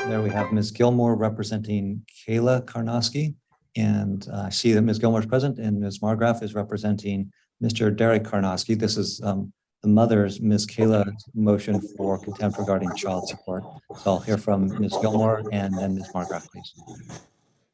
There we have Ms. Gilmore representing Kayla Karnowski. And I see that Ms. Gilmore is present and Ms. Margraf is representing Mr. Derek Karnowski. This is the mother's, Ms. Kayla's motion for contempt regarding child support. So I'll hear from Ms. Gilmore and then Ms. Margraf, please.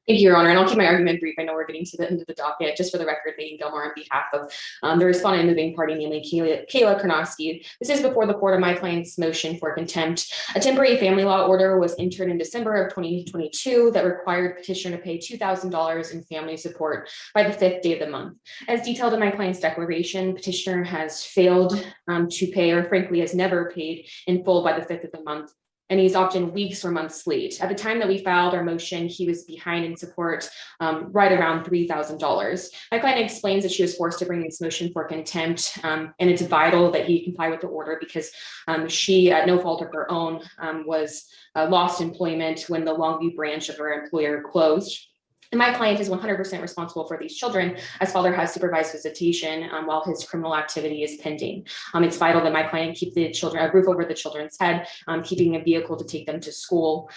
Thank you, Your Honor, and I'll keep my argument brief. I know we're getting to the end of the docket. Just for the record, Megan Gilmore on behalf of the respondent and moving party, namely Kayla Karnowski. This is before the court of my client's motion for contempt. A temporary family law order was entered in December of 2022 that required petitioner to pay $2,000 in family support by the 5th day of the month. As detailed in my client's declaration, petitioner has failed to pay, or frankly has never paid in full by the 5th of the month, and he's often weeks or months late. At the time that we filed our motion, he was behind in support right around $3,000. My client explains that she was forced to bring this motion for contempt, and it's vital that he comply with the order because she, at no fault of her own, was lost employment when the Longview branch of her employer closed. And my client is 100% responsible for these children, as father has supervised visitation while his criminal activity is pending. It's vital that my client keep the children, a roof over the children's head, keeping a vehicle to take them to school.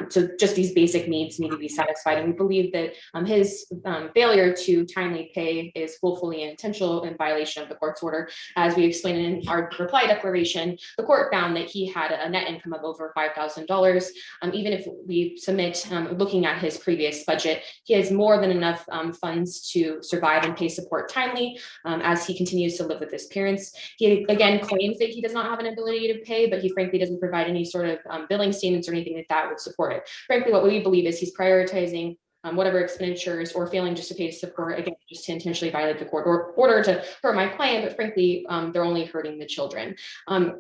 So just these basic needs need to be satisfied. And we believe that his failure to timely pay is willfully and intentional in violation of the court's order. As we explained in our reply declaration, the court found that he had a net income of over $5,000. Even if we submit, looking at his previous budget, he has more than enough funds to survive and pay support timely as he continues to live with his parents. He again claims that he does not have an ability to pay, but he frankly doesn't provide any sort of billing statements or anything that would support it. Frankly, what we believe is he's prioritizing whatever expenditures or failing just to pay support, again, just to intentionally violate the court order to hurt my client, but frankly, they're only hurting the children.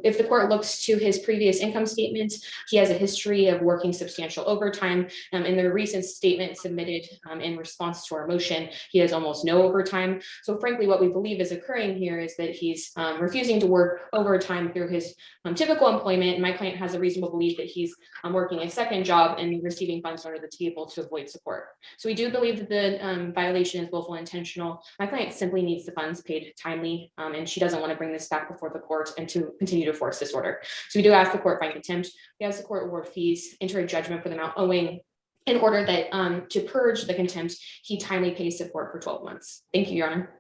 If the court looks to his previous income statement, he has a history of working substantial overtime. In the recent statement submitted in response to our motion, he has almost no overtime. So frankly, what we believe is occurring here is that he's refusing to work overtime through his typical employment. And my client has a reasonable belief that he's working a second job and receiving funds under the table to avoid support. So we do believe that the violation is willful and intentional. My client simply needs the funds paid timely, and she doesn't want to bring this back before the court and to continue to force this order. So we do ask the court find contempt. We ask the court award fees, enter a judgment for the amount owing, in order that to purge the contempt, he timely pays support for 12 months. Thank you, Your Honor.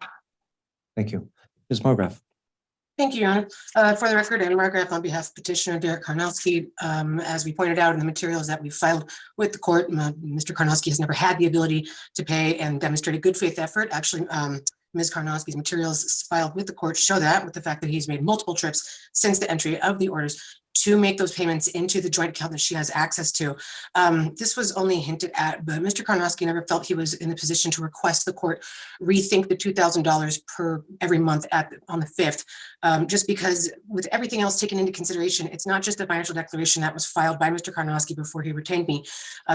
Thank you. Ms. Margraf. Thank you, Your Honor. For the record, Anna Margraf on behalf of petitioner Derek Karnowski, as we pointed out in the materials that we filed with the court, Mr. Karnowski has never had the ability to pay and demonstrated good faith effort. Actually, Ms. Karnowski's materials filed with the court show that, with the fact that he's made multiple trips since the entry of the orders to make those payments into the joint account that she has access to. This was only hinted at, but Mr. Karnowski never felt he was in the position to request the court rethink the $2,000 per every month on the 5th, just because with everything else taken into consideration, it's not just the financial declaration that was filed by Mr. Karnowski before he retained me.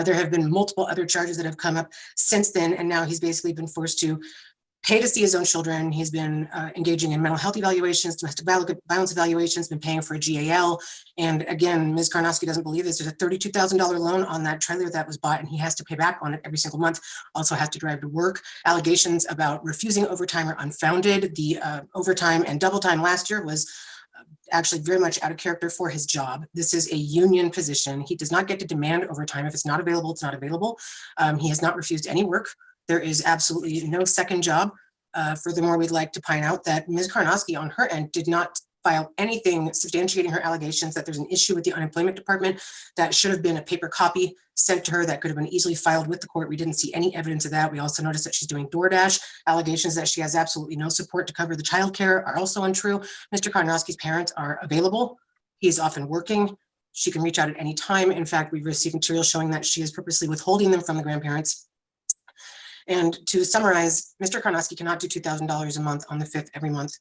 There have been multiple other charges that have come up since then, and now he's basically been forced to pay to see his own children. He's been engaging in mental health evaluations, domestic violence evaluations, been paying for a GAL. And again, Ms. Karnowski doesn't believe this. There's a $32,000 loan on that trailer that was bought, and he has to pay back on it every single month. Also has to drive to work. Allegations about refusing overtime are unfounded. The overtime and double time last year was actually very much out of character for his job. This is a union position. He does not get to demand overtime. If it's not available, it's not available. He has not refused any work. There is absolutely no second job. Furthermore, we'd like to point out that Ms. Karnowski on her end did not file anything substantiating her allegations that there's an issue with the unemployment department. That should have been a paper copy sent to her that could have been easily filed with the court. We didn't see any evidence of that. We also noticed that she's doing DoorDash. Allegations that she has absolutely no support to cover the childcare are also untrue. Mr. Karnowski's parents are available. He is often working. She can reach out at any time. In fact, we've received material showing that she is purposely withholding them from the grandparents. And to summarize, Mr. Karnowski cannot do $2,000 a month on the 5th every month.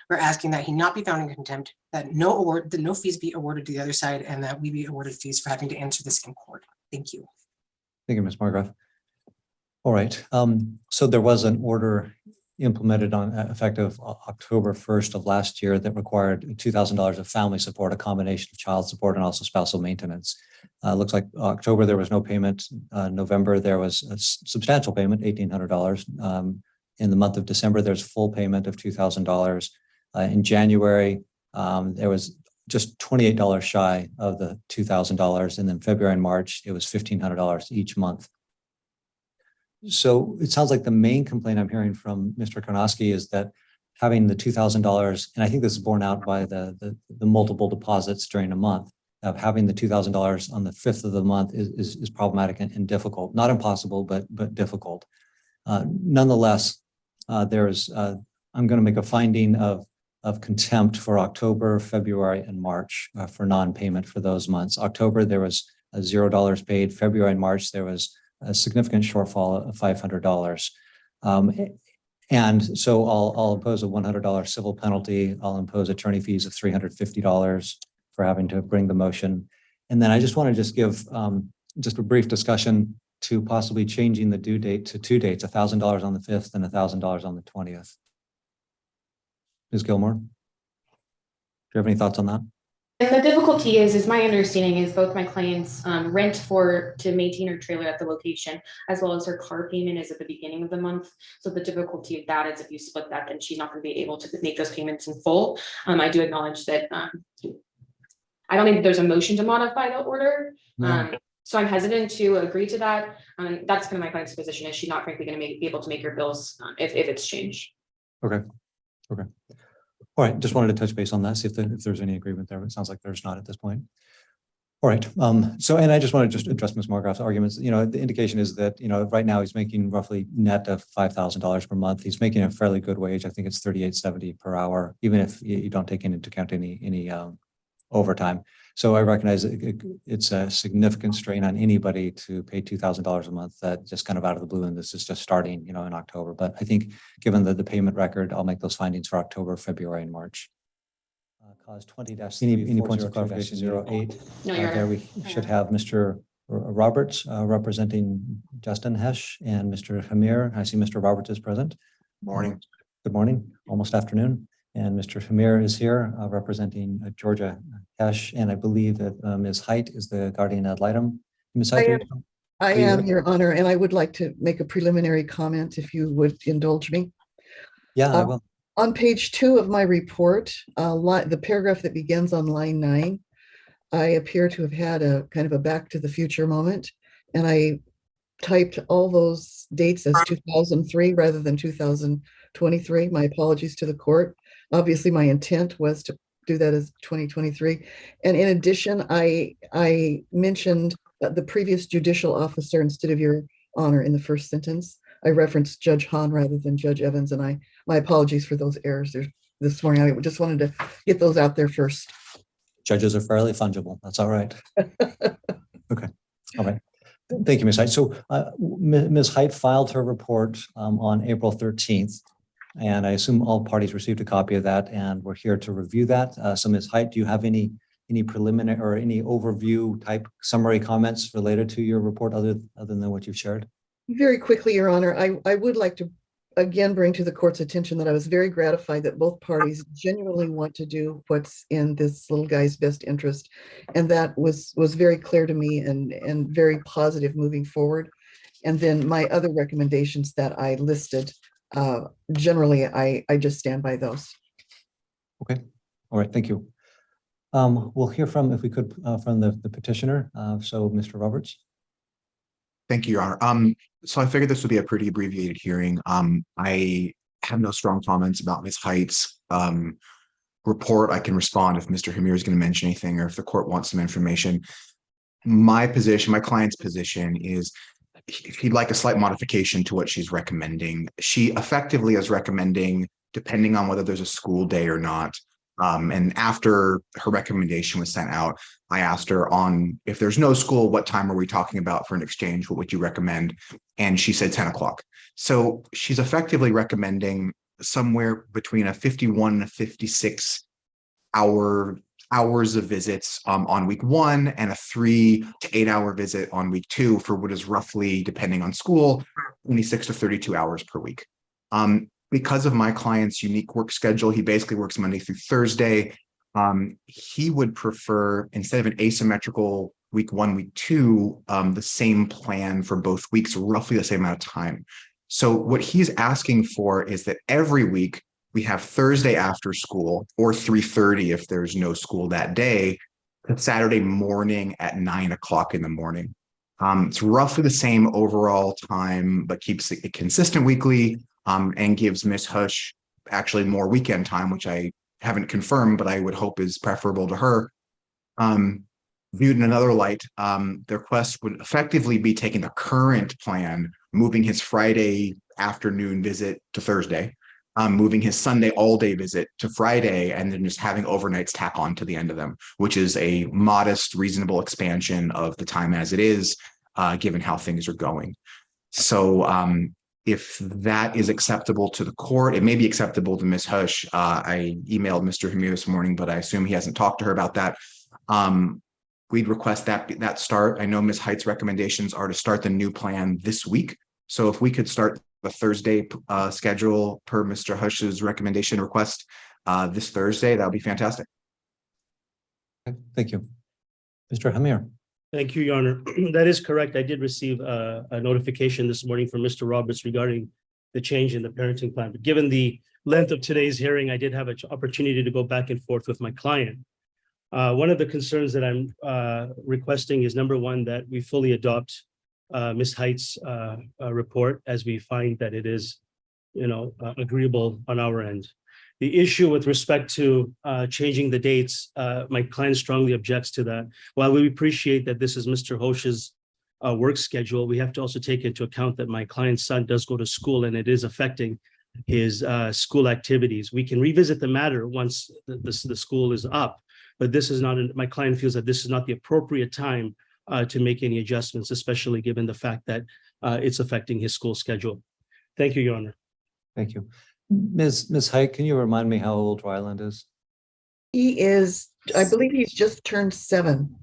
We're asking that he not be found in contempt, that no fees be awarded to the other side, and that we be awarded fees for having to answer this in court. Thank you. Thank you, Ms. Margraf. All right. So there was an order implemented on effective October 1st of last year that required $2,000 of family support, a combination of child support and also spousal maintenance. Looks like October there was no payment. November there was a substantial payment, $1,800. In the month of December, there's full payment of $2,000. In January, there was just $28 shy of the $2,000. And then February and March, it was $1,500 each month. So it sounds like the main complaint I'm hearing from Mr. Karnowski is that having the $2,000, and I think this is borne out by the multiple deposits during a month, of having the $2,000 on the 5th of the month is problematic and difficult. Not impossible, but difficult. Nonetheless, I'm going to make a finding of contempt for October, February, and March for non-payment for those months. October, there was $0 paid. February and March, there was a significant shortfall of $500. And so I'll impose a $100 civil penalty. I'll impose attorney fees of $350 for having to bring the motion. And then I just want to just give just a brief discussion to possibly changing the due date to 2 dates, $1,000 on the 5th and $1,000 on the 20th. Ms. Gilmore, do you have any thoughts on that? And the difficulty is my understanding is both my clients rent to maintain her trailer at the location, as well as her car payment is at the beginning of the month. So the difficulty of that is if you split that, then she's not going to be able to make those payments in full. I do acknowledge that I don't think there's a motion to modify the order. No. So I'm hesitant to agree to that. That's kind of my client's position is she's not frankly going to be able to make her bills if it's changed. Okay. All right, just wanted to touch base on that, see if there's any agreement there. It sounds like there's not at this point. All right, and I just want to just address Ms. Margoff's arguments. The indication is that, right now he's making roughly net of $5,000 per month. He's making a fairly good wage. I think it's $38.70 per hour, even if you don't take into account any overtime. So I recognize it's a significant strain on anybody to pay $2,000 a month that just kind of out of the blue, and this is just starting, in October. But I think given the payment record, I'll make those findings for October, February, and March. Cause 20-. Any points of clarification? 08. No, Your Honor. There we should have Mr. Roberts representing Justin Hesh and Mr. Hamir. I see Mr. Roberts is present. Morning. Good morning, almost afternoon. And Mr. Hamir is here representing Georgia Hesh, and I believe that Ms. Height is the guardian ad litem. Ms. Height, I am, Your Honor, and I would like to make a preliminary comment if you would indulge me. Yeah, I will. On page 2 of my report, the paragraph that begins on line 9, I appear to have had a kind of a back to the future moment, and I typed all those dates as 2003 rather than 2023. My apologies to the court. Obviously, my intent was to do that as 2023. And in addition, I mentioned the previous judicial officer instead of Your Honor in the first sentence. I referenced Judge Hahn rather than Judge Evans, and my apologies for those errors this morning. I just wanted to get those out there first. Judges are fairly fungible. That's all right. Okay. All right. Thank you, Ms. Height. So Ms. Height filed her report on April 13th. And I assume all parties received a copy of that, and we're here to review that. So Ms. Height, do you have any preliminary or any overview type summary comments related to your report other than what you've shared? Very quickly, Your Honor, I would like to again bring to the court's attention that I was very gratified that both parties genuinely want to do what's in this little guy's best interest. And that was very clear to me and very positive moving forward. And then my other recommendations that I listed, generally, I just stand by those. Okay. All right. Thank you. We'll hear from, if we could, from the petitioner. So Mr. Roberts. Thank you, Your Honor. So I figured this would be a pretty abbreviated hearing. I have no strong comments about Ms. Height's report. I can respond if Mr. Hamir is going to mention anything or if the court wants some information. My client's position is he'd like a slight modification to what she's recommending. She effectively is recommending, depending on whether there's a school day or not. And after her recommendation was sent out, I asked her if there's no school, what time are we talking about for an exchange? What would you recommend? And she said 10 o'clock. So she's effectively recommending somewhere between a 51 and 56 hours of visits on week 1 and a 3 to 8 hour visit on week 2 for what is roughly, depending on school, 26 to 32 hours per week. Because of my client's unique work schedule, he basically works Monday through Thursday. He would prefer, instead of an asymmetrical week 1, week 2, the same plan for both weeks, roughly the same amount of time. So what he's asking for is that every week, we have Thursday after school or 3:30 if there's no school that day, to Saturday morning at 9 o'clock in the morning. It's roughly the same overall time, but keeps it consistent weekly, and gives Miss Hush actually more weekend time, which I haven't confirmed, but I would hope is preferable to her. Viewed in another light, the request would effectively be taking the current plan, moving his Friday afternoon visit to Thursday, moving his Sunday all-day visit to Friday, and then just having overnights tack on to the end of them, which is a modest, reasonable expansion of the time as it is, given how things are going. So if that is acceptable to the court, it may be acceptable to Ms. Hush. I emailed Mr. Hamir this morning, but I assume he hasn't talked to her about that. We'd request that start. I know Ms. Height's recommendations are to start the new plan this week. So if we could start the Thursday schedule per Mr. Hush's recommendation request this Thursday, that would be fantastic. Okay, thank you. Mr. Hamir. Thank you, Your Honor. That is correct. I did receive a notification this morning from Mr. Roberts regarding the change in the parenting plan. But given the length of today's hearing, I did have an opportunity to go back and forth with my client. One of the concerns that I'm requesting is, number one, that we fully adopt Ms. Height's report, as we find that it is, agreeable on our end. The issue with respect to changing the dates, my client strongly objects to that. While we appreciate that this is Mr. Hosh's work schedule, we have to also take into account that my client's son does go to school and it is affecting his school activities. We can revisit the matter once the school is up, but this is not, my client feels that this is not the appropriate time to make any adjustments, especially given the fact that it's affecting his school schedule. Thank you, Your Honor. Thank you. Ms. Height, can you remind me how old Ryland is? He is, I believe he's just turned 7.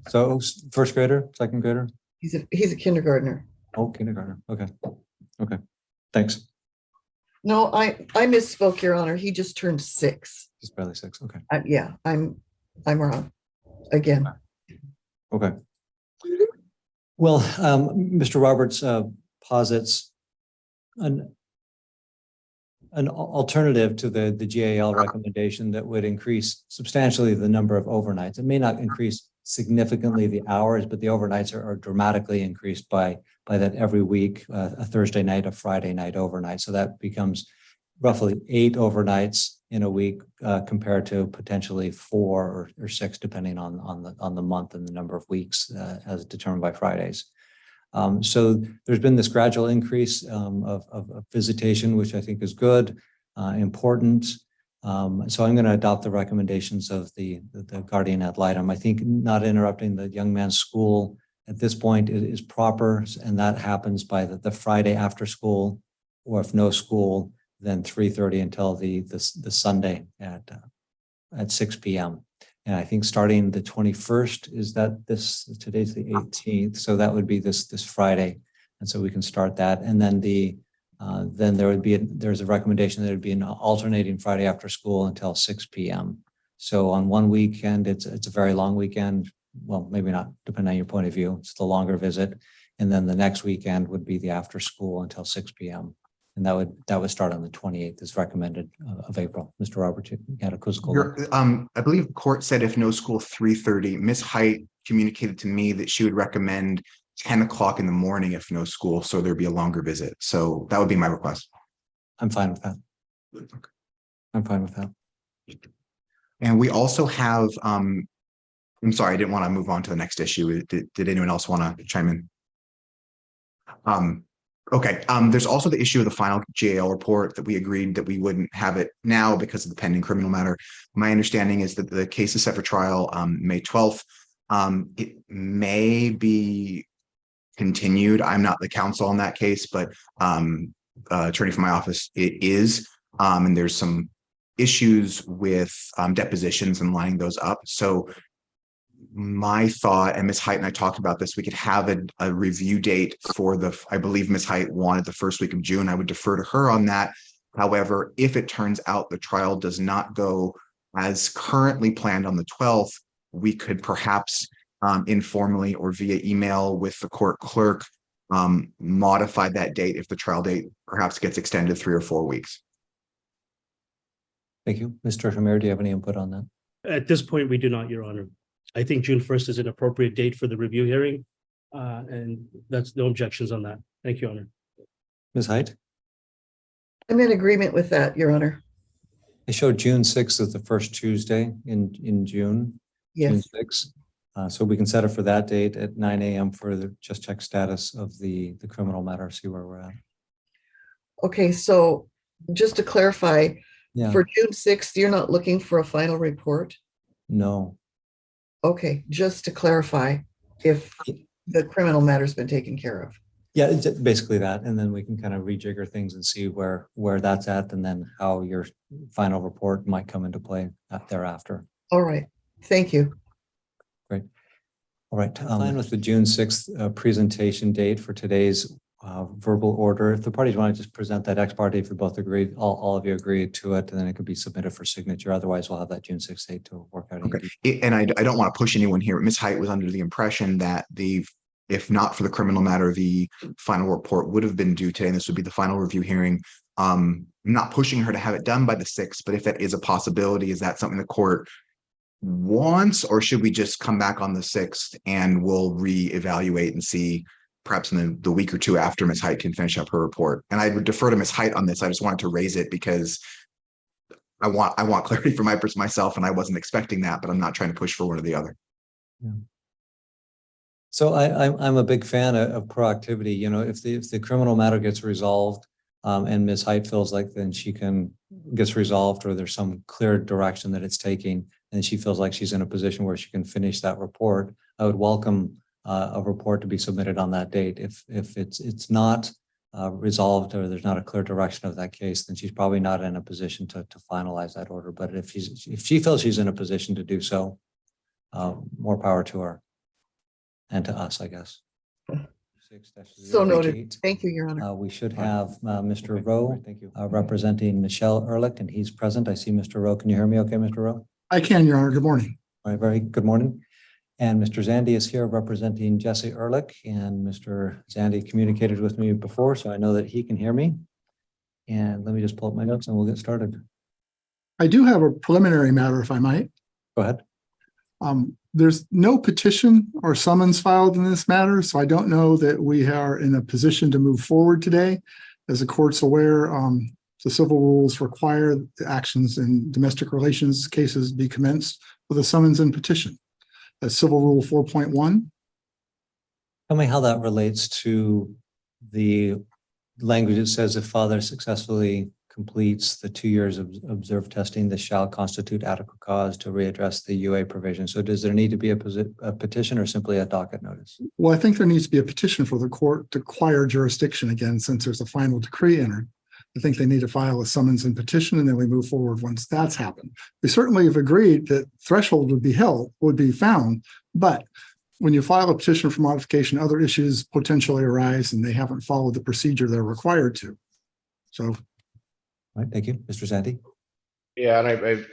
So first grader, second grader? He's a kindergartner. Oh, kindergartner. Okay. Okay. Thanks. No, I misspoke, Your Honor. He just turned 6. He's barely 6. Okay. Yeah, I'm wrong again. Okay. Well, Mr. Roberts posits an alternative to the GAL recommendation that would increase substantially the number of overnights. It may not increase significantly the hours, but the overnights are dramatically increased by that every week, a Thursday night, a Friday night overnight. So that becomes roughly 8 overnights in a week compared to potentially 4 or 6, depending on the month and the number of weeks as determined by Fridays. So there's been this gradual increase of visitation, which I think is good, important. So I'm going to adopt the recommendations of the guardian ad litem. I think not interrupting the young man's school at this point is proper, and that happens by the Friday after school, or if no school, then 3:30 until the Sunday at 6 p.m. And I think starting the 21st, is that today's the 18th. So that would be this Friday. And so we can start that. And then then there's a recommendation that it would be an alternating Friday after school until 6 p.m. So on one weekend, it's a very long weekend. Well, maybe not, depending on your point of view, it's the longer visit. And then the next weekend would be the after school until 6 p.m. And that would start on the 28th as recommended of April. Mr. Roberts, you had a quizzical. I believe the court said if no school 3:30. Ms. Height communicated to me that she would recommend 10 o'clock in the morning if no school, so there'd be a longer visit. So that would be my request. I'm fine with that. I'm fine with that. And we also have, I'm sorry, I didn't want to move on to the next issue. Did anyone else want to chime in? Okay, there's also the issue of the final GAL report that we agreed that we wouldn't have it now because of the pending criminal matter. My understanding is that the case is set for trial May 12th. It may be continued. I'm not the counsel on that case, but attorney from my office, it is. And there's some issues with depositions and lining those up. So my thought, and Ms. Height and I talked about this, we could have a review date for I believe Ms. Height wanted the first week of June. I would defer to her on that. However, if it turns out the trial does not go as currently planned on the 12th, we could perhaps informally or via email with the court clerk modify that date if the trial date perhaps gets extended 3 or 4 weeks. Thank you. Mr. Hamir, do you have any input on that? At this point, we do not, Your Honor. I think June 1st is an appropriate date for the review hearing. And that's no objections on that. Thank you, Your Honor. Ms. Height? I'm in agreement with that, Your Honor. I showed June 6th as the first Tuesday in June. June Yes. 6th. So we can set it for that date at 9 a.m. for the just check status of the criminal matter, see where we're at. Okay, so just to clarify, Yeah, for June 6th, you're not looking for a final report? no. Okay, just to clarify, if the criminal matter's been taken care of. Yeah, it's basically that. And then we can kind of rejigger things and see where that's at and then how your final report might come into play thereafter. All right, thank you. Great. All right, fine with the June 6th presentation date for today's verbal order. If the parties want to just present that ex parte, if you both agree, all of you agree to it, and then it could be submitted for signature. Otherwise, we'll have that June 6th date to work out. Okay. And I don't want to push anyone here. Ms. Height was under the impression that if not for the criminal matter, the final report would have been due today, and this would be the final review hearing. I'm not pushing her to have it done by the 6th, but if that is a possibility, is that something the court wants, or should we just come back on the 6th and we'll reevaluate and see perhaps in the week or two after Ms. Height can finish up her report? And I would defer to Ms. Height on this. I just wanted to raise it because I want clarity for myself, and I wasn't expecting that, but I'm not trying to push for one or the other. Yeah. So I'm a big fan of proactivity. You know, if the criminal matter gets resolved and Ms. Height feels like then gets resolved, or there's some clear direction that it's taking, and she feels like she's in a position where she can finish that report, I would welcome a report to be submitted on that date. If it's not resolved, or there's not a clear direction of that case, then she's probably not in a position to finalize that order. But if she feels she's in a position to do so, more power to her and to us, I guess. So noted. Thank you, Your Honor. We should have Mr. Rowe, thank you, representing Michelle Ehrlich, and he's present. I see Mr. Rowe. Can you hear me okay, Mr. Rowe? I can, Your Honor. Good morning. All right, very good morning. And Mr. Zandy is here representing Jesse Ehrlich, and Mr. Zandy communicated with me before, so I know that he can hear me. And let me just pull up my notes and we'll get started. I do have a preliminary matter, if I might. Go ahead. There's no petition or summons filed in this matter, so I don't know that we are in a position to move forward today. As the court's aware, the civil rules require the actions in domestic relations cases be commenced with a summons and petition. That's Civil Rule 4.1. Tell me how that relates to the language that says if father successfully completes the 2 years of observed testing, this shall constitute adequate cause to readdress the UA provision. So does there need to be a petition or simply a docket notice? Well, I think there needs to be a petition for the court to acquire jurisdiction again, since there's a final decree entered. I think they need to file a summons and petition, and then we move forward once that's happened. We certainly have agreed that threshold would be found, but when you file a petition for modification, other issues potentially arise, and they haven't followed the procedure they're required to. So. All right, thank you. Mr. Zandy. Yeah, and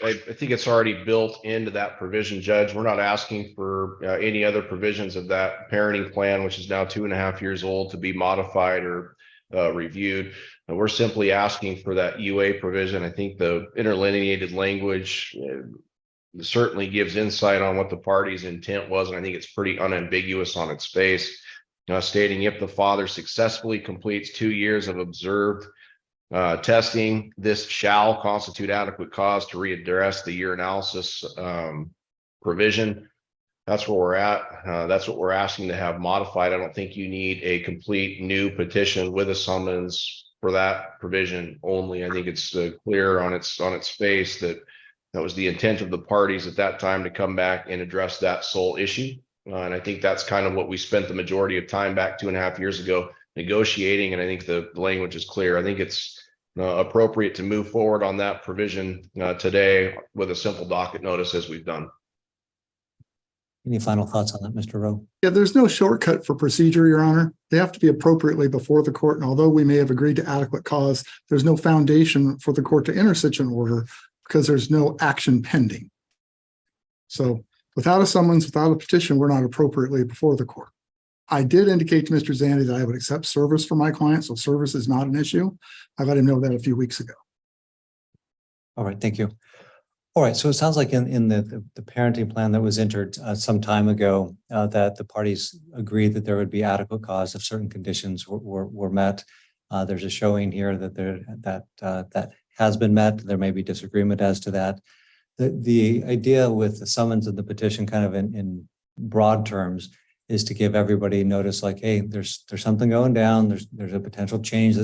I think it's already built into that provision, Judge. We're not asking for any other provisions of that parenting plan, which is now 2.5 years old, to be modified or reviewed. And we're simply asking for that UA provision. I think the interlineated language certainly gives insight on what the party's intent was, and I think it's pretty unambiguous on its face, stating if the father successfully completes 2 years of observed testing, this shall constitute adequate cause to readdress the year analysis provision. That's where we're at. That's what we're asking to have modified. I don't think you need a complete new petition with a summons for that provision only. I think it's clear on its face that that was the intent of the parties at that time, to come back and address that sole issue. And I think that's kind of what we spent the majority of time back 2.5 years ago negotiating. And I think the language is clear. I think it's appropriate to move forward on that provision today with a simple docket notice, as we've done. Any final thoughts on that, Mr. Rowe? Yeah, there's no shortcut for procedure, Your Honor. They have to be appropriately before the court. And although we may have agreed to adequate cause, there's no foundation for the court to enter such an order because there's no action pending. So without a summons, without a petition, we're not appropriately before the court. I did indicate to Mr. Zandy that I would accept service for my client, so service is not an issue. I let him know that a few weeks ago. All right, thank you. All right, so it sounds like in the parenting plan that was entered some time ago, that the parties agreed that there would be adequate cause if certain conditions were met. There's a showing here that that has been met. There may be disagreement as to that. The idea with the summons and the petition kind of in broad terms is to give everybody notice like, hey, there's something going down. There's a potential change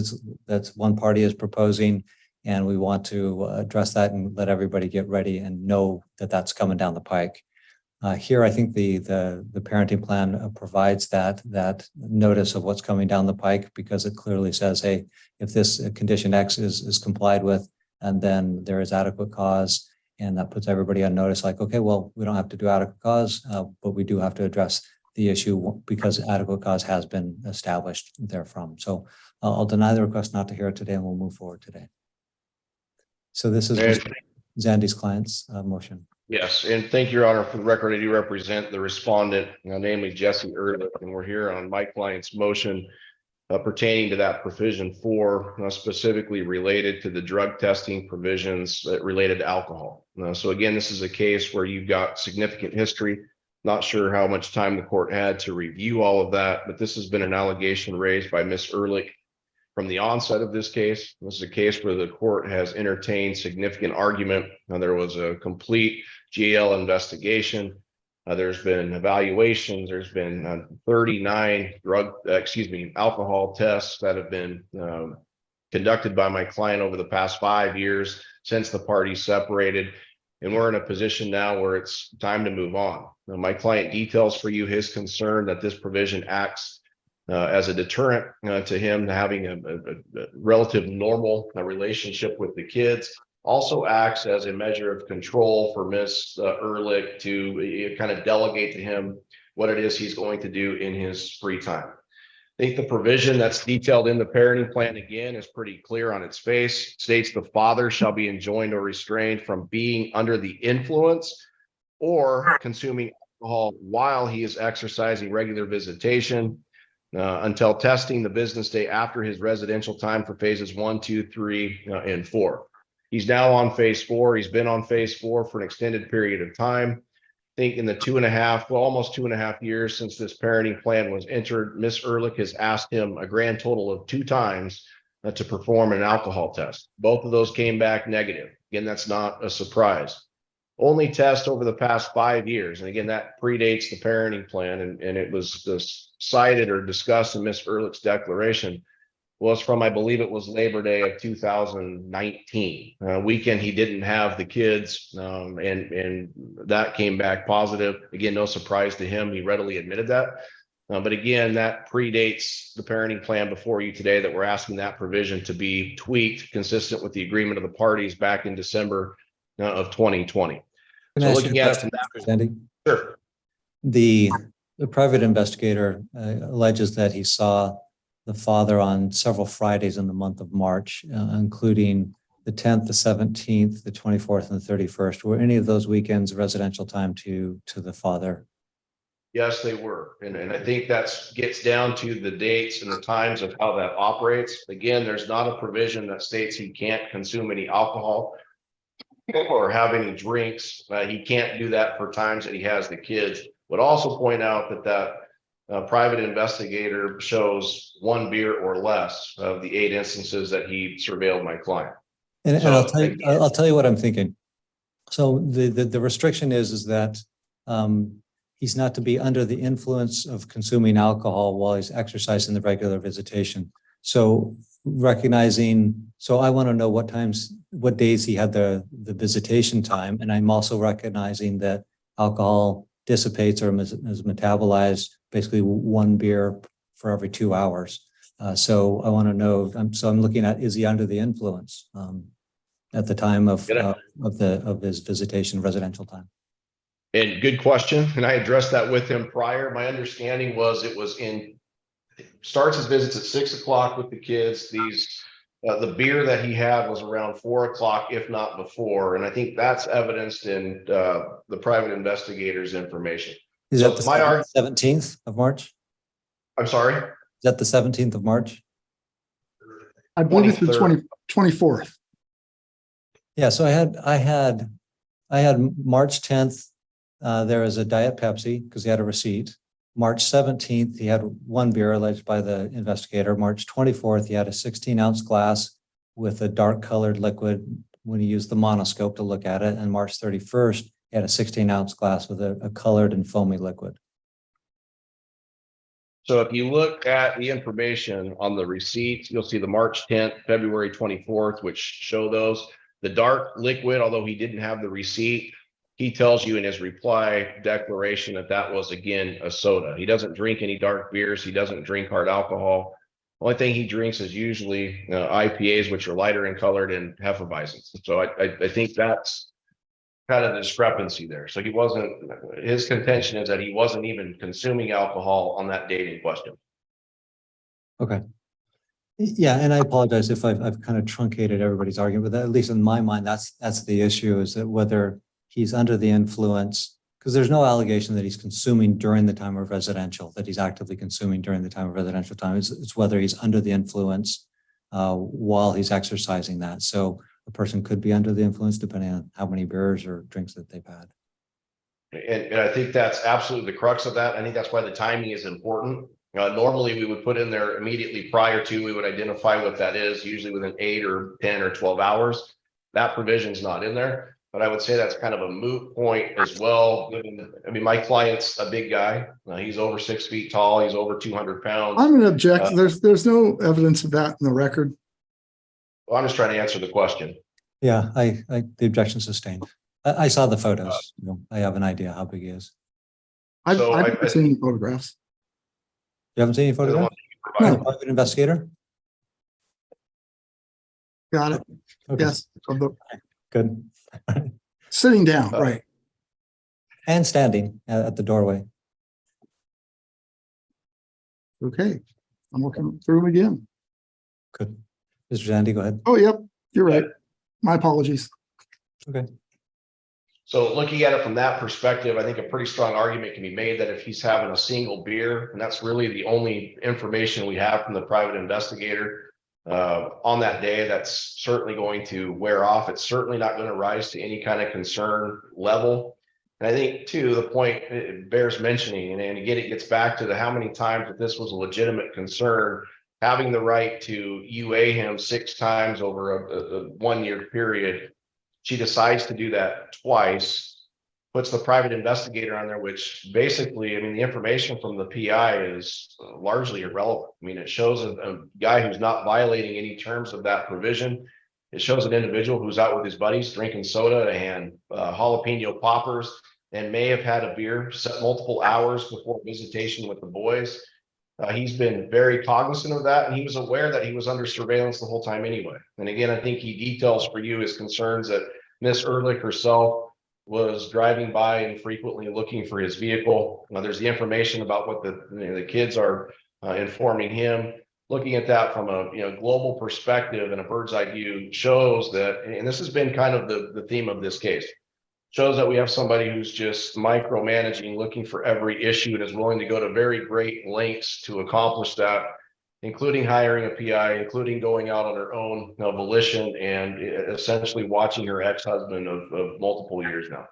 that's one party is proposing. And we want to address that and let everybody get ready and know that that's coming down the pike. Here, I think the parenting plan provides that notice of what's coming down the pike because it clearly says, hey, if this condition X is complied with, and then there is adequate cause, and that puts everybody on notice like, okay, well, we don't have to do adequate cause, but we do have to address the issue because adequate cause has been established therefrom. So I'll deny the request not to hear it today and we'll move forward today. So this is Zandy's client's motion. Yes, and thank you, Your Honor. For the record, I do represent the respondent, namely Jesse Ehrlich, and we're here on my client's motion pertaining to that provision 4, specifically related to the drug testing provisions related to alcohol. So again, this is a case where you've got significant history. Not sure how much time the court had to review all of that, but this has been an allegation raised by Ms. Ehrlich from the onset of this case. This is a case where the court has entertained significant argument. Now, there was a complete GL investigation. There's been evaluations. There's been 39 alcohol tests that have been conducted by my client over the past 5 years since the parties separated. And we're in a position now where it's time to move on. Now, my client details for you his concern that this provision acts as a deterrent to him having a relative normal relationship with the kids. Also acts as a measure of control for Ms. Ehrlich to kind of delegate to him what it is he's going to do in his free time. I think the provision that's detailed in the parenting plan, again, is pretty clear on its face. States the father shall be enjoined or restrained from being under the influence or consuming alcohol while he is exercising regular visitation until testing the business day after his residential time for phases 1, 2, 3, and 4. He's now on phase 4. He's been on phase 4 for an extended period of time. I think in the almost 2.5 years since this parenting plan was entered, Ms. Ehrlich has asked him a grand total of 2 times to perform an alcohol test. Both of those came back negative. Again, that's not a surprise. Only test over the past 5 years. And again, that predates the parenting plan. And it was cited or discussed in Ms. Ehrlich's declaration was from, I believe it was Labor Day of 2019. Weekend he didn't have the kids, and that came back positive. Again, no surprise to him. He readily admitted that. But again, that predates the parenting plan before you today that we're asking that provision to be tweaked consistent with the agreement of the parties back in December of 2020. So looking at it from that, Sandy? Sure. The private investigator alleges that he saw the father on several Fridays in the month of March, including the 10th, the 17th, the 24th, and the 31st. Were any of those weekends residential time to the father? Yes, they were. And I think that gets down to the dates and the times of how that operates. Again, there's not a provision that states he can't consume any alcohol or have any drinks. He can't do that for times that he has the kids. Would also point out that private investigator shows 1 beer or less of the 8 instances that he surveilled my client. And I'll tell you what I'm thinking. So the restriction is that he's not to be under the influence of consuming alcohol while he's exercising the regular visitation. So I want to know what days he had the visitation time. And I'm also recognizing that alcohol dissipates or is metabolized basically 1 beer for every 2 hours. So I want to know, I'm looking at, is he under the influence at the time of his visitation, residential time? And good question. And I addressed that with him prior. My understanding was starts his visits at 6 o'clock with the kids. The beer that he had was around 4 o'clock, if not before. And I think that's evidenced in the private investigator's information. Is that the 17th of March? I'm sorry? Is that the 17th of March? I believe it's the 24th. Yeah, so I had March 10th, there was a Diet Pepsi because he had a receipt. March 17th, he had one beer alleged by the investigator. March 24th, he had a 16-ounce glass with a dark colored liquid when he used the monoscope to look at it. And March 31st, he had a 16-ounce glass with a colored and foamy liquid. So if you look at the information on the receipts, you'll see the March 10th, February 24th, which show those. The dark liquid, although he didn't have the receipt, he tells you in his reply declaration that that was, again, a soda. He doesn't drink any dark beers. He doesn't drink hard alcohol. Only thing he drinks is usually IPAs, which are lighter in colored, and Hefeweizens. So I think that's kind of discrepancy there. So he wasn't, his contention is that he wasn't even consuming alcohol on that date in question. Okay. Yeah, and I apologize if I've kind of truncated everybody's argument, but at least in my mind, that's the issue, is that whether he's under the influence, because there's no allegation that he's consuming during the time of residential, that he's actively consuming during the time of residential time. It's whether he's under the influence while he's exercising that. So a person could be under the influence depending on how many beers or drinks that they've had. And I think that's absolutely the crux of that. I think that's why the timing is important. Normally we would put in there immediately prior to, we would identify what that is, usually within 8 or 10 or 12 hours. That provision's not in there, but I would say that's kind of a moot point as well. I mean, my client's a big guy. He's over 6 feet tall. He's over 200 pounds. I'm gonna object. There's no evidence of that in the record. Well, I'm just trying to answer the question. Yeah, the objection sustained. I saw the photos. You know, I have an idea how big he is. I've So never seen the photographs. You haven't seen any photographs? No. Private investigator? Got it. Okay, Yes. Of the- good. Sitting down, right. And standing at the doorway. Okay. I'm looking through them again. Good. Mr. Zandy, go ahead. Oh, yep, you're right. My apologies. Okay. So looking at it from that perspective, I think a pretty strong argument can be made that if he's having a single beer, and that's really the only information we have from the private investigator on that day, that's certainly going to wear off. It's certainly not going to rise to any kind of concern level. And I think too, the point it bears mentioning, and again, it gets back to the how many times that this was a legitimate concern, having the right to UA him 6 times over a 1-year period. She decides to do that twice, puts the private investigator on there, which basically, I mean, the information from the PI is largely irrelevant. I mean, it shows a guy who's not violating any terms of that provision. It shows an individual who's out with his buddies drinking soda and jalapeno poppers, and may have had a beer set multiple hours before visitation with the boys. He's been very cognizant of that, and he was aware that he was under surveillance the whole time anyway. And again, I think he details for you his concerns that Miss Ehrlich herself was driving by and frequently looking for his vehicle. There's the information about what the kids are informing him. Looking at that from a global perspective and a bird's eye view shows that, and this has been kind of the theme of this case, shows that we have somebody who's just micromanaging, looking for every issue, and is willing to go to very great lengths to accomplish that, including hiring a PI, including going out on her own volition, and essentially watching her ex-husband of multiple years now.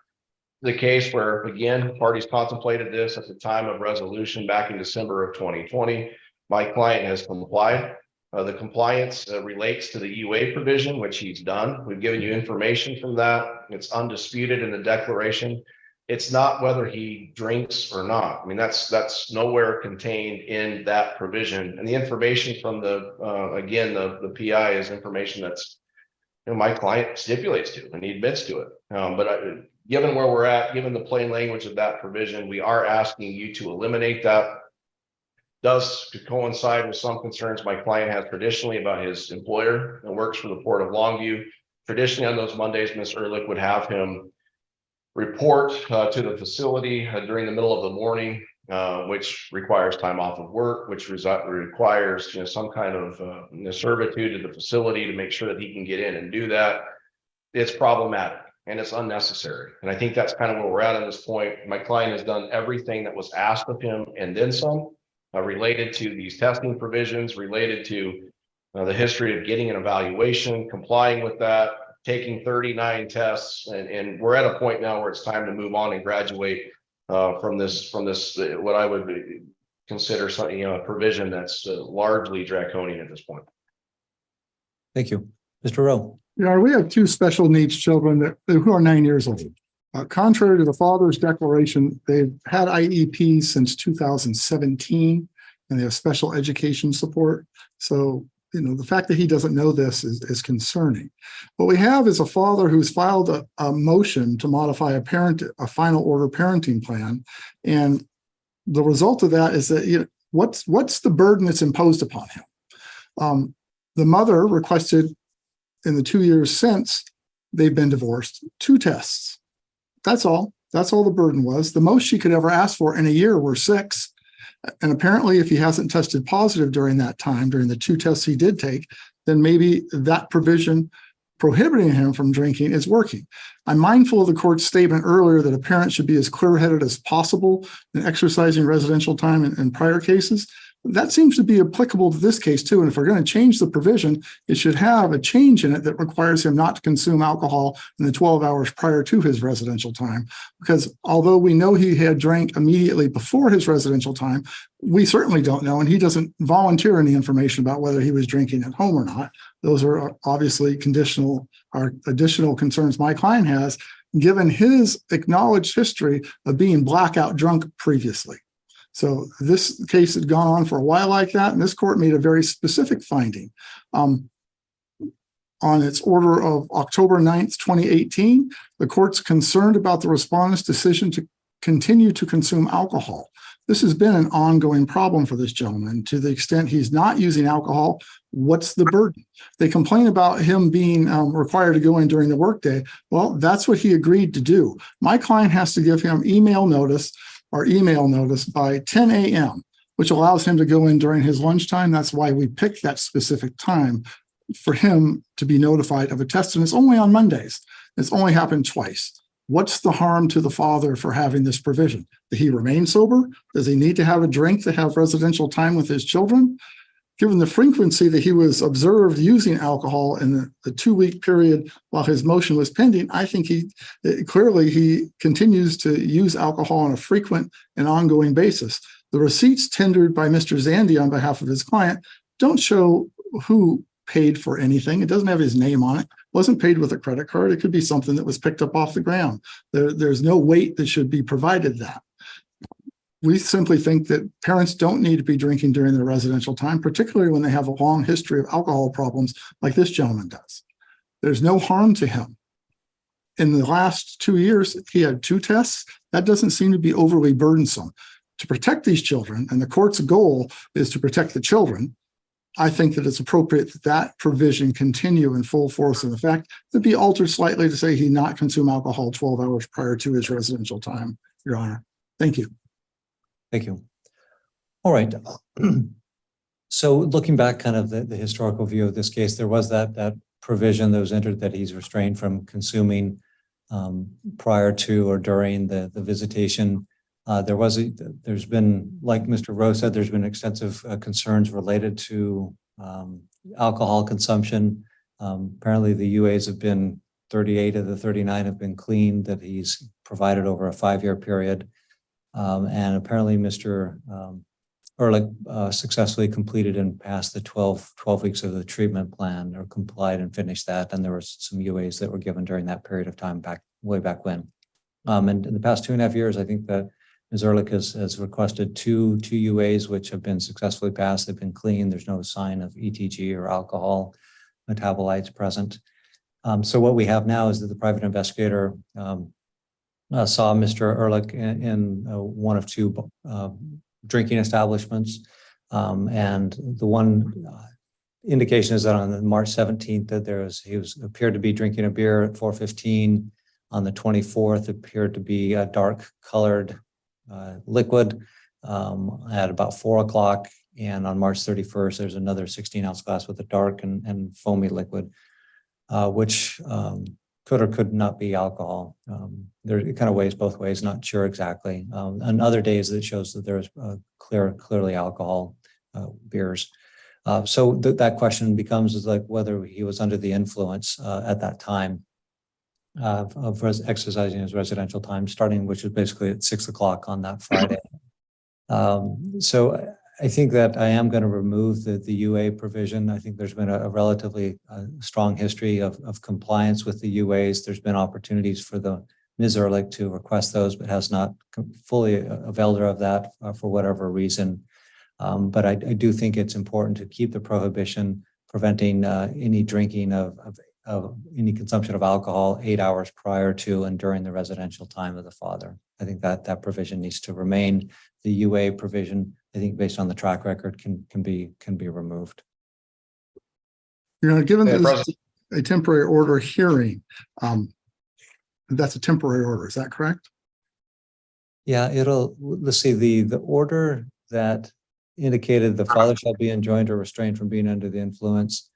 The case where, again, parties contemplated this at the time of resolution back in December of 2020. My client has complied. The compliance relates to the UA provision, which he's done. We've given you information from that. It's undisputed in the declaration. It's not whether he drinks or not. I mean, that's nowhere contained in that provision. And the information from the PI is information that's my client stipulates to, and he admits to it. Given where we're at, given the plain language of that provision, we are asking you to eliminate that. Does coincide with some concerns my client has traditionally about his employer that works for the Port of Longview. Traditionally on those Mondays, Ms. Ehrlich would have him report to the facility during the middle of the morning, which requires time off of work, which requires some kind of servitude to the facility to make sure that he can get in and do that. It's problematic and it's unnecessary. And I think that's kind of where we're at this point. My client has done everything that was asked of him and then some. Related to these testing provisions, related to the history of getting an evaluation, complying with that, taking 39 tests, and we're at a point now where it's time to move on and graduate from this what I would consider something, a provision that's largely draconian at this point. Thank you. Mr. Rowe. Yeah, we have two special needs children who are 9 years old. Contrary to the father's declaration, they've had IEPs since 2017, and they have special education support. So, the fact that he doesn't know this is concerning. What we have is a father who's filed a motion to modify a final order parenting plan. And the result of that is that, what's the burden that's imposed upon him? The mother requested in the 2 years since they've been divorced, 2 tests. That's all. That's all the burden was. The most she could ever ask for in a year were 6. And apparently, if he hasn't tested positive during that time, during the 2 tests he did take, then maybe that provision prohibiting him from drinking is working. I'm mindful of the court's statement earlier that a parent should be as clear-headed as possible in exercising residential time in prior cases. That seems to be applicable to this case too. And if we're going to change the provision, it should have a change in it that requires him not to consume alcohol in the 12 hours prior to his residential time. Because although we know he had drank immediately before his residential time, we certainly don't know. And he doesn't volunteer any information about whether he was drinking at home or not. Those are obviously additional concerns my client has, given his acknowledged history of being blackout drunk previously. So this case had gone on for a while like that, and this court made a very specific finding. On its order of October 9th, 2018, the court's concerned about the respondent's decision to continue to consume alcohol. This has been an ongoing problem for this gentleman. To the extent he's not using alcohol, what's the burden? They complain about him being required to go in during the workday. Well, that's what he agreed to do. My client has to give him email notice by 10 a.m., which allows him to go in during his lunchtime. That's why we picked that specific time for him to be notified of a test. And it's only on Mondays. It's only happened twice. What's the harm to the father for having this provision? Did he remain sober? Does he need to have a drink to have residential time with his children? Given the frequency that he was observed using alcohol in the 2-week period while his motion was pending, I think he continues to use alcohol on a frequent and ongoing basis. The receipts tendered by Mr. Zandi on behalf of his client don't show who paid for anything. It doesn't have his name on it. It wasn't paid with a credit card. It could be something that was picked up off the ground. There's no weight that should be provided that. We simply think that parents don't need to be drinking during their residential time, particularly when they have a long history of alcohol problems like this gentleman does. There's no harm to him. In the last 2 years, he had 2 tests. That doesn't seem to be overly burdensome. To protect these children, and the court's goal is to protect the children, I think that it's appropriate that that provision continue in full force and effect, to be altered slightly to say he not consume alcohol 12 hours prior to his residential time, Your Honor. Thank you. Thank you. All right. So looking back kind of the historical view of this case, there was that provision that was entered that he's restrained from consuming prior to or during the visitation. There's been, like Mr. Rowe said, there's been extensive concerns related to alcohol consumption. Apparently the UAs have been 38 of the 39 have been cleaned that he's provided over a 5-year period. And apparently Mr. Ehrlich successfully completed and passed the 12 weeks of the treatment plan, or complied and finished that. And there were some UAs that were given during that period of time way back when. And in the past 2.5 years, I think that Ms. Ehrlich has requested two UAs, which have been successfully passed. They've been cleaned. There's no sign of ETG or alcohol metabolites present. So what we have now is that the private investigator saw Mr. Ehrlich in one of 2 drinking establishments. And the one indication is that on March 17th that he appeared to be drinking a beer at 4:15. On the 24th, appeared to be a dark colored liquid at about 4 o'clock. And on March 31st, there's another 16-ounce glass with a dark and foamy liquid, which could or could not be alcohol. It kind of weighs both ways, not sure exactly. On other days, it shows that there's clearly alcohol beers. So that question becomes is like whether he was under the influence at that time of exercising his residential time, starting which was basically at 6 o'clock on that Friday. So I think that I am going to remove the UA provision. I think there's been a relatively strong history of compliance with the UAs. There's been opportunities for the Ms. Ehrlich to request those, but has not fully availed her of that for whatever reason. But I do think it's important to keep the prohibition preventing any drinking of any consumption of alcohol 8 hours prior to and during the residential time of the father. I think that provision needs to remain. The UA provision, I think, based on the track record, can be removed. Given Yeah, this President. is a temporary order hearing, that's a temporary order. Is that correct? Yeah, let's see, the order that indicated the father shall be enjoined or restrained from being under the influence.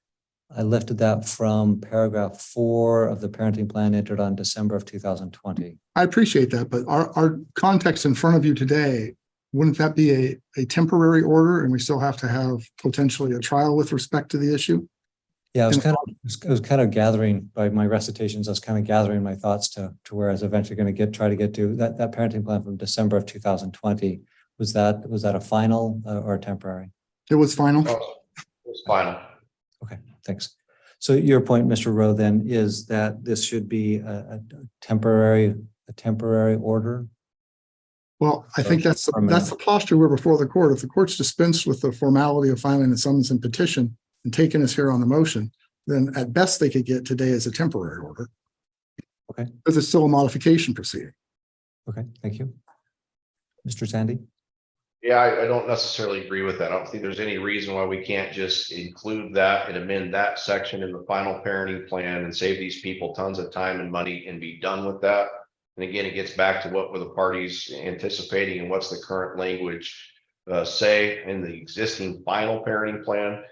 I lifted that from paragraph 4 of the parenting plan entered on December of 2020. I appreciate that, but our context in front of you today, wouldn't that be a temporary order and we still have to have potentially a trial with respect to the issue? Yeah, I was kind of gathering by my recitations. I was kind of gathering my thoughts to where I was eventually going to try to get to that parenting plan from December of 2020. Was that a final or a temporary? It was final. Oh, it was final. Okay, thanks. So your point, Mr. Rowe, then is that this should be a temporary order. Well, I think that's the posture we're before the court. If the court's dispensed with the formality of filing a summons and petition and taking us here on the motion, then at best they could get today as a temporary order. Okay. Because it's still a modification proceeding. Okay, thank you. Mr. Sandy? Yeah, I don't necessarily agree with that. I don't think there's any reason why we can't just include that and amend that section in the final parenting plan and save these people tons of time and money and be done with that. And again, it gets back to what were the parties anticipating and what's the current language say in the existing final parenting plan.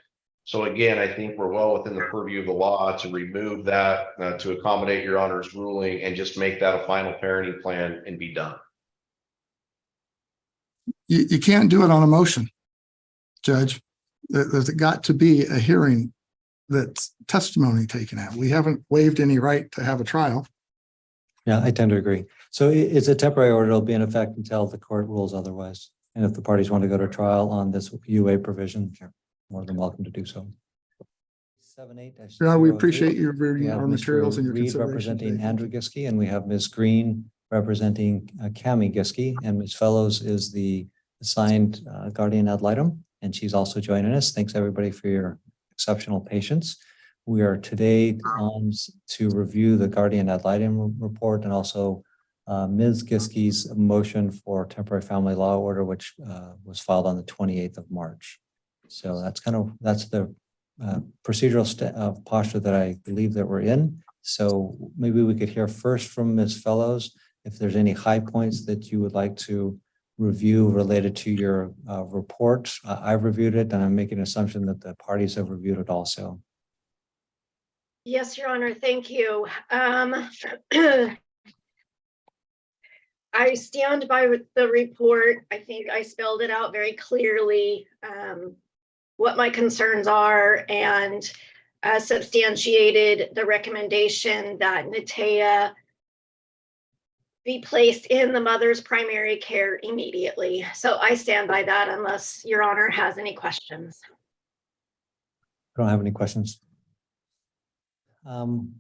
So again, I think we're well within the purview of the law to remove that to accommodate your honor's ruling and just make that a final parenting plan and be done. You can't do it on a motion, Judge. There's got to be a hearing that's testimony taken out. We haven't waived any right to have a trial. Yeah, I tend to agree. So it's a temporary order. It'll be in effect until the court rules otherwise. And if the parties want to go to trial on this UA provision, you're more than welcome to do so. 78-03. Yeah, we appreciate you We reviewing have our Mr. materials and your Reed consideration. representing Andrew Giske, and we have Ms. Green representing Cami Giske, and Ms. Fellows is the assigned guardian ad litem, and she's also joining us. Thanks everybody for your exceptional patience. We are today on to review the guardian ad litem report and also Ms. Giske's motion for temporary family law order, which was filed on the 28th of March. So that's the procedural posture that I believe that we're in. So maybe we could hear first from Ms. Fellows if there's any high points that you would like to review related to your report. I've reviewed it and I'm making an assumption that the parties have reviewed it also. Yes, Your Honor, thank you. I stand by the report. I think I spelled it out very clearly, what my concerns are, and substantiated the recommendation that Natea be placed in the mother's primary care immediately. So I stand by that unless Your Honor has any questions. I don't have any questions.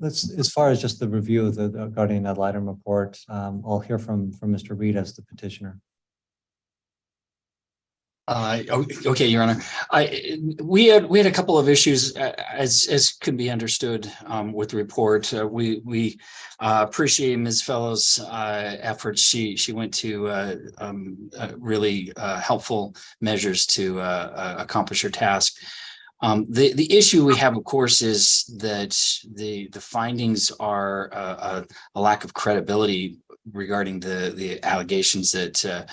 As far as just the review of the guardian ad litem report, I'll hear from Mr. Reed as the petitioner. Okay, Your Honor. We had a couple of issues as could be understood with the report. We appreciate Ms. Fellows' efforts. She went to really helpful measures to accomplish her task. The issue we have, of course, is that the findings are a lack of credibility regarding the allegations that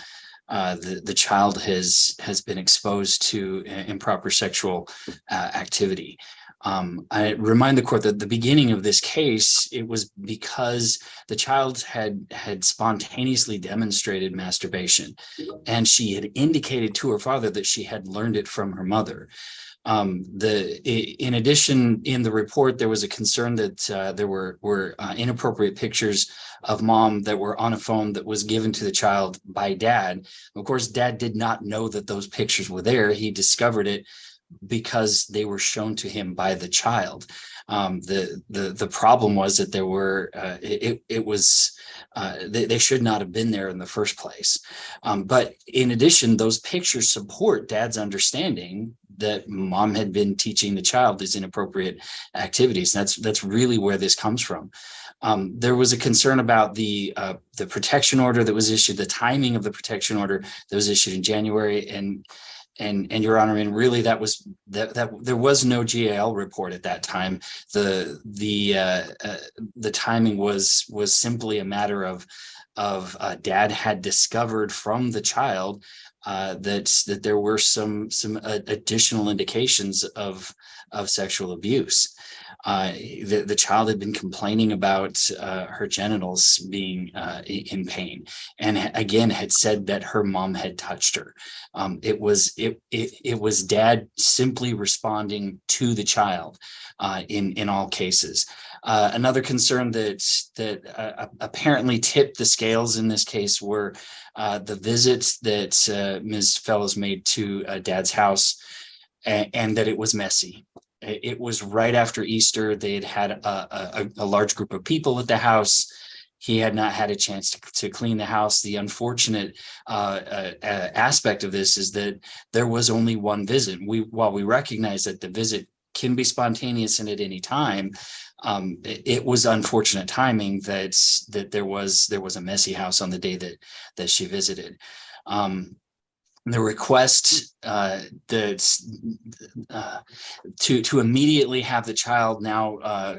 the child has been exposed to improper sexual activity. I remind the court that the beginning of this case, it was because the child had spontaneously demonstrated masturbation, and she had indicated to her father that she had learned it from her mother. In addition, in the report, there was a concern that there were inappropriate pictures of mom that were on a phone that was given to the child by dad. Of course, dad did not know that those pictures were there. He discovered it because they were shown to him by the child. The problem was that there were they should not have been there in the first place. But in addition, those pictures support dad's understanding that mom had been teaching the child these inappropriate activities. That's really where this comes from. There was a concern about the protection order that was issued, the timing of the protection order that was issued in January, and Your Honor, and really that there was no GAL report at that time. The timing was simply a matter of dad had discovered from the child that there were some additional indications of sexual abuse. The child had been complaining about her genitals being in pain, and again had said that her mom had touched her. It was dad simply responding to the child in all cases. Another concern that apparently tipped the scales in this case were the visits that Ms. Fellows made to dad's house, and that it was messy. It was right after Easter. They had a large group of people at the house. He had not had a chance to clean the house. The unfortunate aspect of this is that there was only one visit. While we recognize that the visit can be spontaneous and at any time, it was unfortunate timing that there was a messy house on the day that she visited. The request to immediately have the child now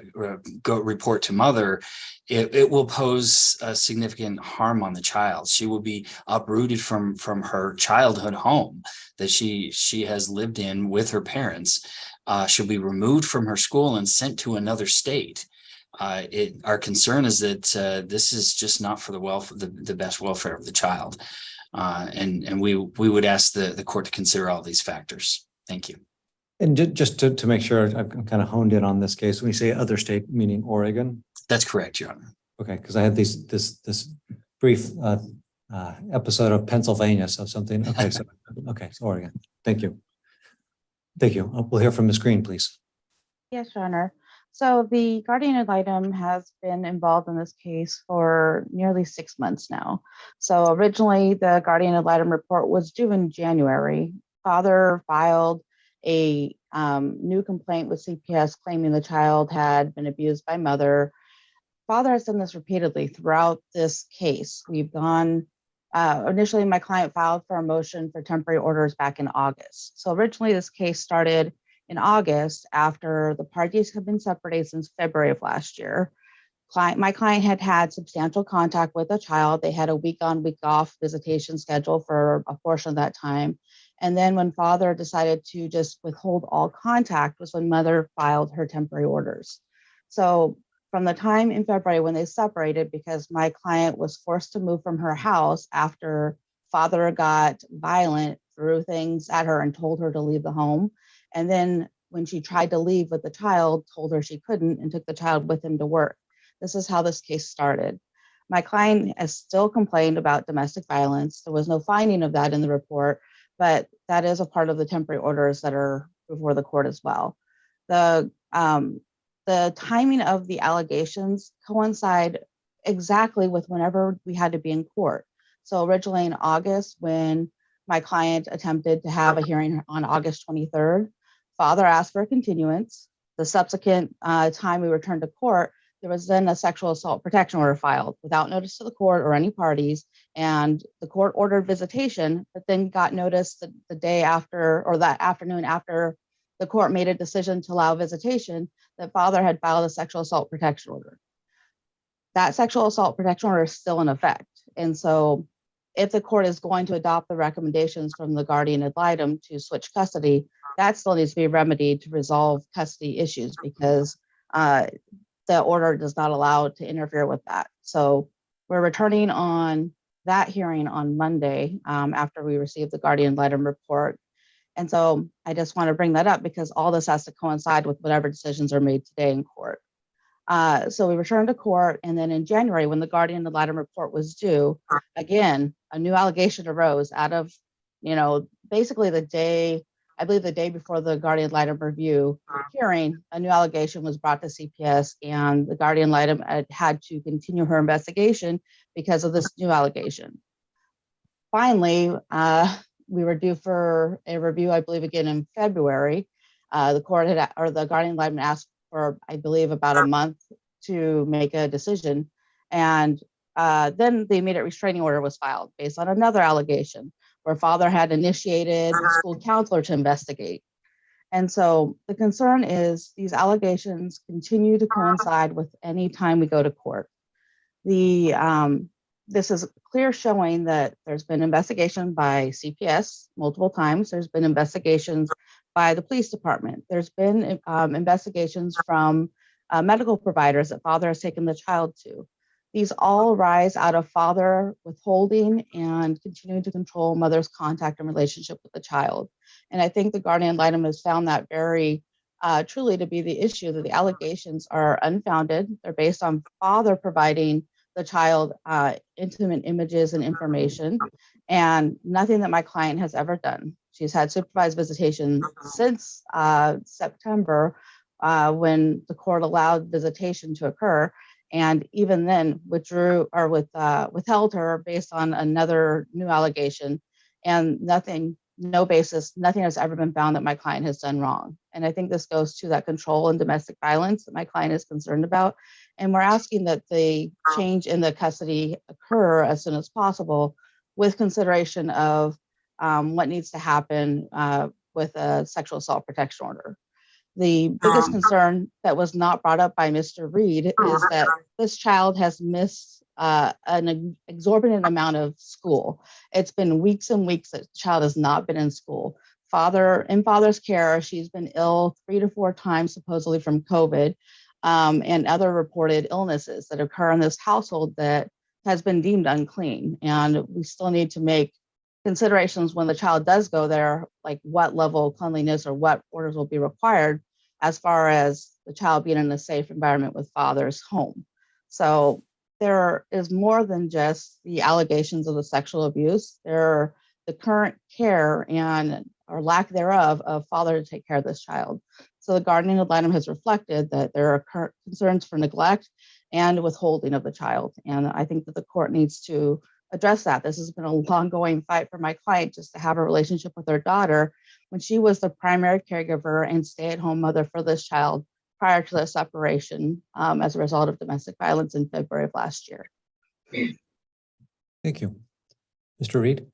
go report to mother, it will pose a significant harm on the child. She will be uprooted from her childhood home that she has lived in with her parents. She'll be removed from her school and sent to another state. Our concern is that this is just not for the best welfare of the child. And we would ask the court to consider all these factors. Thank you. And just to make sure I'm kind of honed in on this case, when you say other state, meaning Oregon? That's correct, Your Honor. Okay, because I had this brief episode of Pennsylvania, so something. Okay, so Oregon. Thank you. Thank you. We'll hear from Ms. Green, please. Yes, Your Honor. So the guardian ad litem has been involved in this case for nearly 6 months now. So originally the guardian ad litem report was due in January. Father filed a new complaint with CPS claiming the child had been abused by mother. Father has done this repeatedly throughout this case. We've gone, initially my client filed for a motion for temporary orders back in August. So originally this case started in August after the parties have been separated since February of last year. My client had had substantial contact with the child. They had a week on, week off visitation schedule for a portion of that time. And then when father decided to just withhold all contact was when mother filed her temporary orders. So from the time in February when they separated, because my client was forced to move from her house after father got violent, threw things at her and told her to leave the home. And then when she tried to leave with the child, told her she couldn't and took the child with him to work. This is how this case started. My client has still complained about domestic violence. There was no finding of that in the report, but that is a part of the temporary orders that are before the court as well. The timing of the allegations coincide exactly with whenever we had to be in court. So originally in August, when my client attempted to have a hearing on August 23rd, father asked for a continuance. The subsequent time we returned to court, there was then a sexual assault protection order filed without notice to the court or any parties. And the court ordered visitation, but then got notice the day after or that afternoon after the court made a decision to allow visitation that father had filed a sexual assault protection order. That sexual assault protection order is still in effect. And so if the court is going to adopt the recommendations from the guardian ad litem to switch custody, that still needs to be remedied to resolve custody issues because the order does not allow to interfere with that. So we're returning on that hearing on Monday after we receive the guardian ad litem report. And so I just want to bring that up because all this has to coincide with whatever decisions are made today in court. So we returned to court, and then in January, when the guardian ad litem report was due, again, a new allegation arose out of, basically the day, I believe the day before the guardian ad litem review hearing, a new allegation was brought to CPS, and the guardian ad litem had to continue her investigation because of this new allegation. Finally, we were due for a review, I believe, again in February. The court had, or the guardian ad litem asked for, I believe, about a month to make a decision. And then the immediate restraining order was filed based on another allegation where father had initiated the school counselor to investigate. And so the concern is these allegations continue to coincide with any time we go to court. This is clear showing that there's been investigation by CPS multiple times. There's been investigations by the police department. There's been investigations from medical providers that father has taken the child to. These all rise out of father withholding and continuing to control mother's contact and relationship with the child. And I think the guardian ad litem has found that very truly to be the issue, that the allegations are unfounded. They're based on father providing the child intimate images and information, and nothing that my client has ever done. She's had supervised visitation since September when the court allowed visitation to occur, and even then withdrew or withheld her based on another new allegation, and no basis, nothing has ever been found that my client has done wrong. And I think this goes to that control and domestic violence that my client is concerned about. And we're asking that the change in the custody occur as soon as possible with consideration of what needs to happen with a sexual assault protection order. The biggest concern that was not brought up by Mr. Reed is that this child has missed an exorbitant amount of school. It's been weeks and weeks that the child has not been in school. In father's care, she's been ill 3 to 4 times, supposedly from COVID, and other reported illnesses that occur in this household that has been deemed unclean. And we still need to make considerations when the child does go there, like what level of cleanliness or what orders will be required as far as the child being in a safe environment with father's home. So there is more than just the allegations of the sexual abuse. There are the current care and or lack thereof of father to take care of this child. So the guardian ad litem has reflected that there are current concerns for neglect and withholding of the child. And I think that the court needs to address that. This has been a long-going fight for my client just to have a relationship with her daughter when she was the primary caregiver and stay-at-home mother for this child prior to the separation as a result of domestic violence in February of last year. Thank you. Mr. Reed?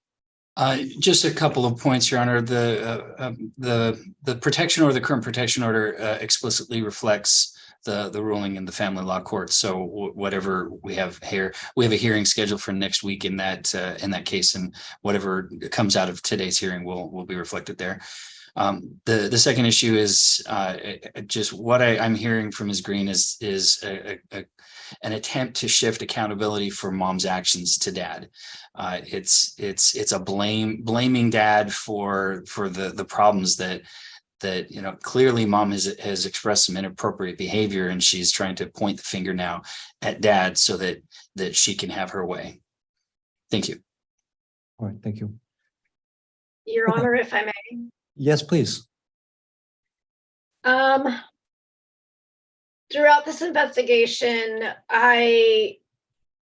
Just a couple of points, Your Honor. The protection order, the current protection order explicitly reflects the ruling in the family law court. So whatever we have here, we have a hearing scheduled for next week in that case, and whatever comes out of today's hearing will be reflected there. The second issue is just what I'm hearing from Ms. Green is an attempt to shift accountability for mom's actions to dad. It's a blaming dad for the problems that clearly mom has expressed some inappropriate behavior, and she's trying to point the finger now at dad so that she can have her way. Thank you. All right, thank you. Your Honor, if I may. Yes, please. Throughout this investigation,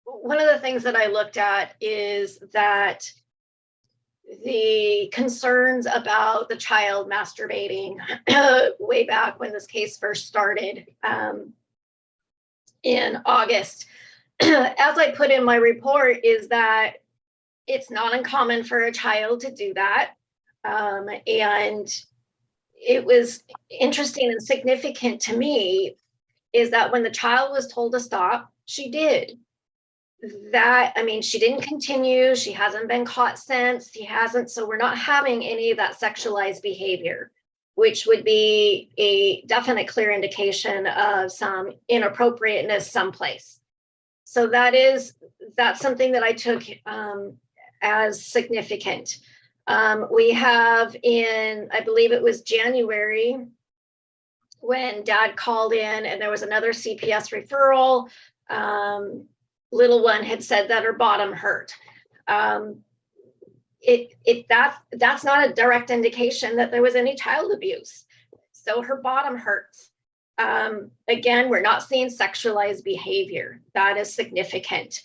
one of the things that I looked at is that the concerns about the child masturbating way back when this case first started in August, as I put in my report, is that it's not uncommon for a child to do that. And it was interesting and significant to me is that when the child was told to stop, she did. She didn't continue. She hasn't been caught since. So we're not having any of that sexualized behavior, which would be a definite clear indication of some inappropriateness someplace. So that's something that I took as significant. We have I believe it was January, when dad called in and there was another CPS referral. Little one had said that her bottom hurt. That's not a direct indication that there was any child abuse. So her bottom hurts. Again, we're not seeing sexualized behavior. That is significant.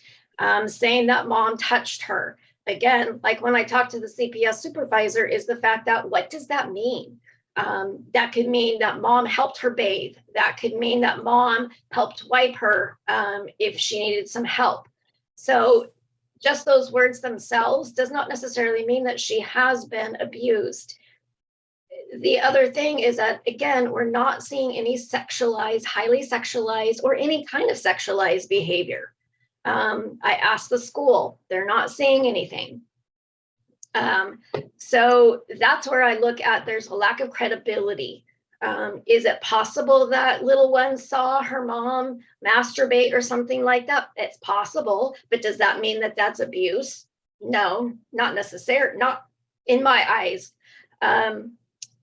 Saying that mom touched her. Again, like when I talked to the CPS supervisor, is the fact that what does that mean? That could mean that mom helped her bathe. That could mean that mom helped wipe her if she needed some help. So just those words themselves does not necessarily mean that she has been abused. The other thing is that, again, we're not seeing any sexualized, highly sexualized, or any kind of sexualized behavior. I asked the school, they're not seeing anything. So that's where I look at, there's a lack of credibility. Is it possible that little one saw her mom masturbate or something like that? It's possible, but does that mean that that's abuse? No, not necessarily, not in my eyes.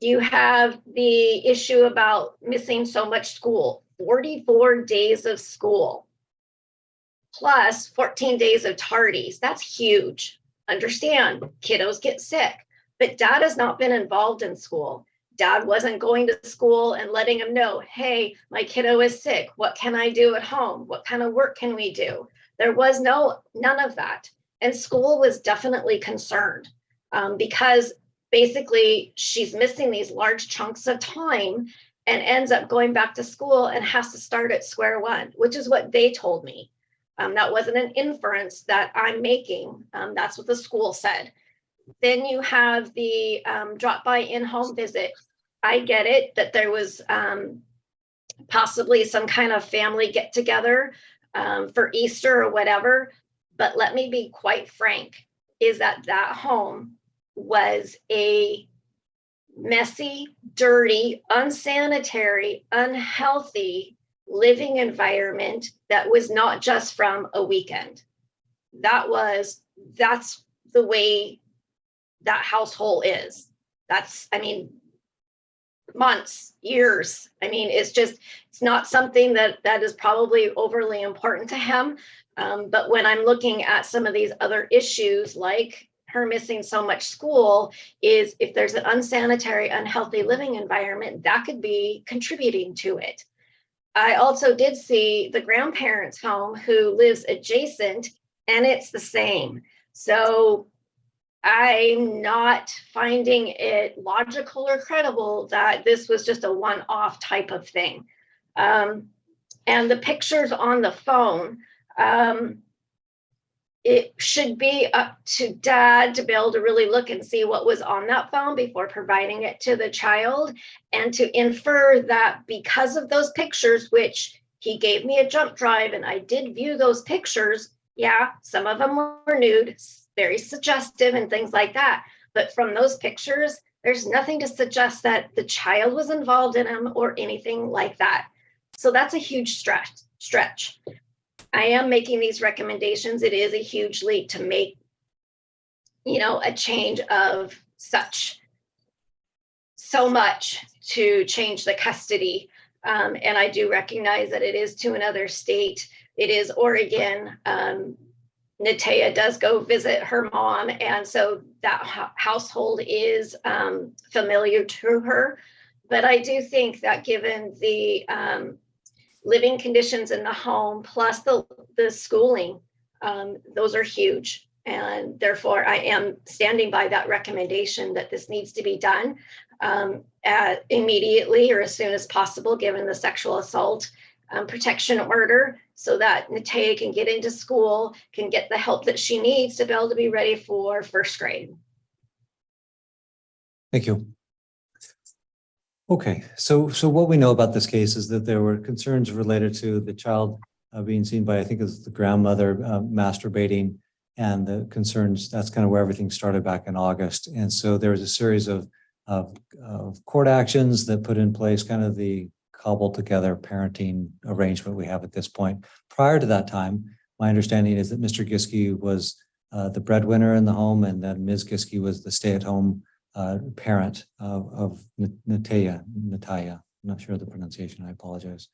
You have the issue about missing so much school, 44 days of school, plus 14 days of tardies. That's huge. Understand, kiddos get sick, but dad has not been involved in school. Dad wasn't going to school and letting him know, hey, my kiddo is sick. What can I do at home? What kind of work can we do? There was none of that. And school was definitely concerned because basically she's missing these large chunks of time and ends up going back to school and has to start at square one, which is what they told me. That wasn't an inference that I'm making. That's what the school said. Then you have the drop-by in-home visit. I get it that there was possibly some kind of family get-together for Easter or whatever, but let me be quite frank, is that home was a messy, dirty, unsanitary, unhealthy living environment that was not just from a weekend. That's the way that household is. Months, years. It's not something that is probably overly important to him. But when I'm looking at some of these other issues, like her missing so much school, is if there's an unsanitary, unhealthy living environment, that could be contributing to it. I also did see the grandparents' home who lives adjacent, and it's the same. So I'm not finding it logical or credible that this was just a one-off type of thing. And the pictures on the phone, it should be up to dad to be able to really look and see what was on that phone before providing it to the child, and to infer that because of those pictures, which he gave me a jump drive and I did view those pictures. Yeah, some of them were nude, very suggestive and things like that. But from those pictures, there's nothing to suggest that the child was involved in them or anything like that. So that's a huge stretch. I am making these recommendations. It is a huge leap to make, a change of so much to change the custody. And I do recognize that it is to another state. It is Oregon. Natea does go visit her mom, and so that household is familiar to her. But I do think that given the living conditions in the home, plus the schooling, those are huge. And therefore, I am standing by that recommendation that this needs to be done immediately or as soon as possible, given the sexual assault protection order, so that Natea can get into school, can get the help that she needs to be able to be ready for first grade. Thank you. Okay, so what we know about this case is that there were concerns related to the child being seen by, I think it was the grandmother masturbating, and the concerns, that's kind of where everything started back in August. And so there was a series of court actions that put in place kind of the cobbled together parenting arrangement we have at this point. Prior to that time, my understanding is that Mr. Giske was the breadwinner in the home, and then Ms. Giske was the stay-at-home parent of Natalia. I'm not sure of the pronunciation, I apologize.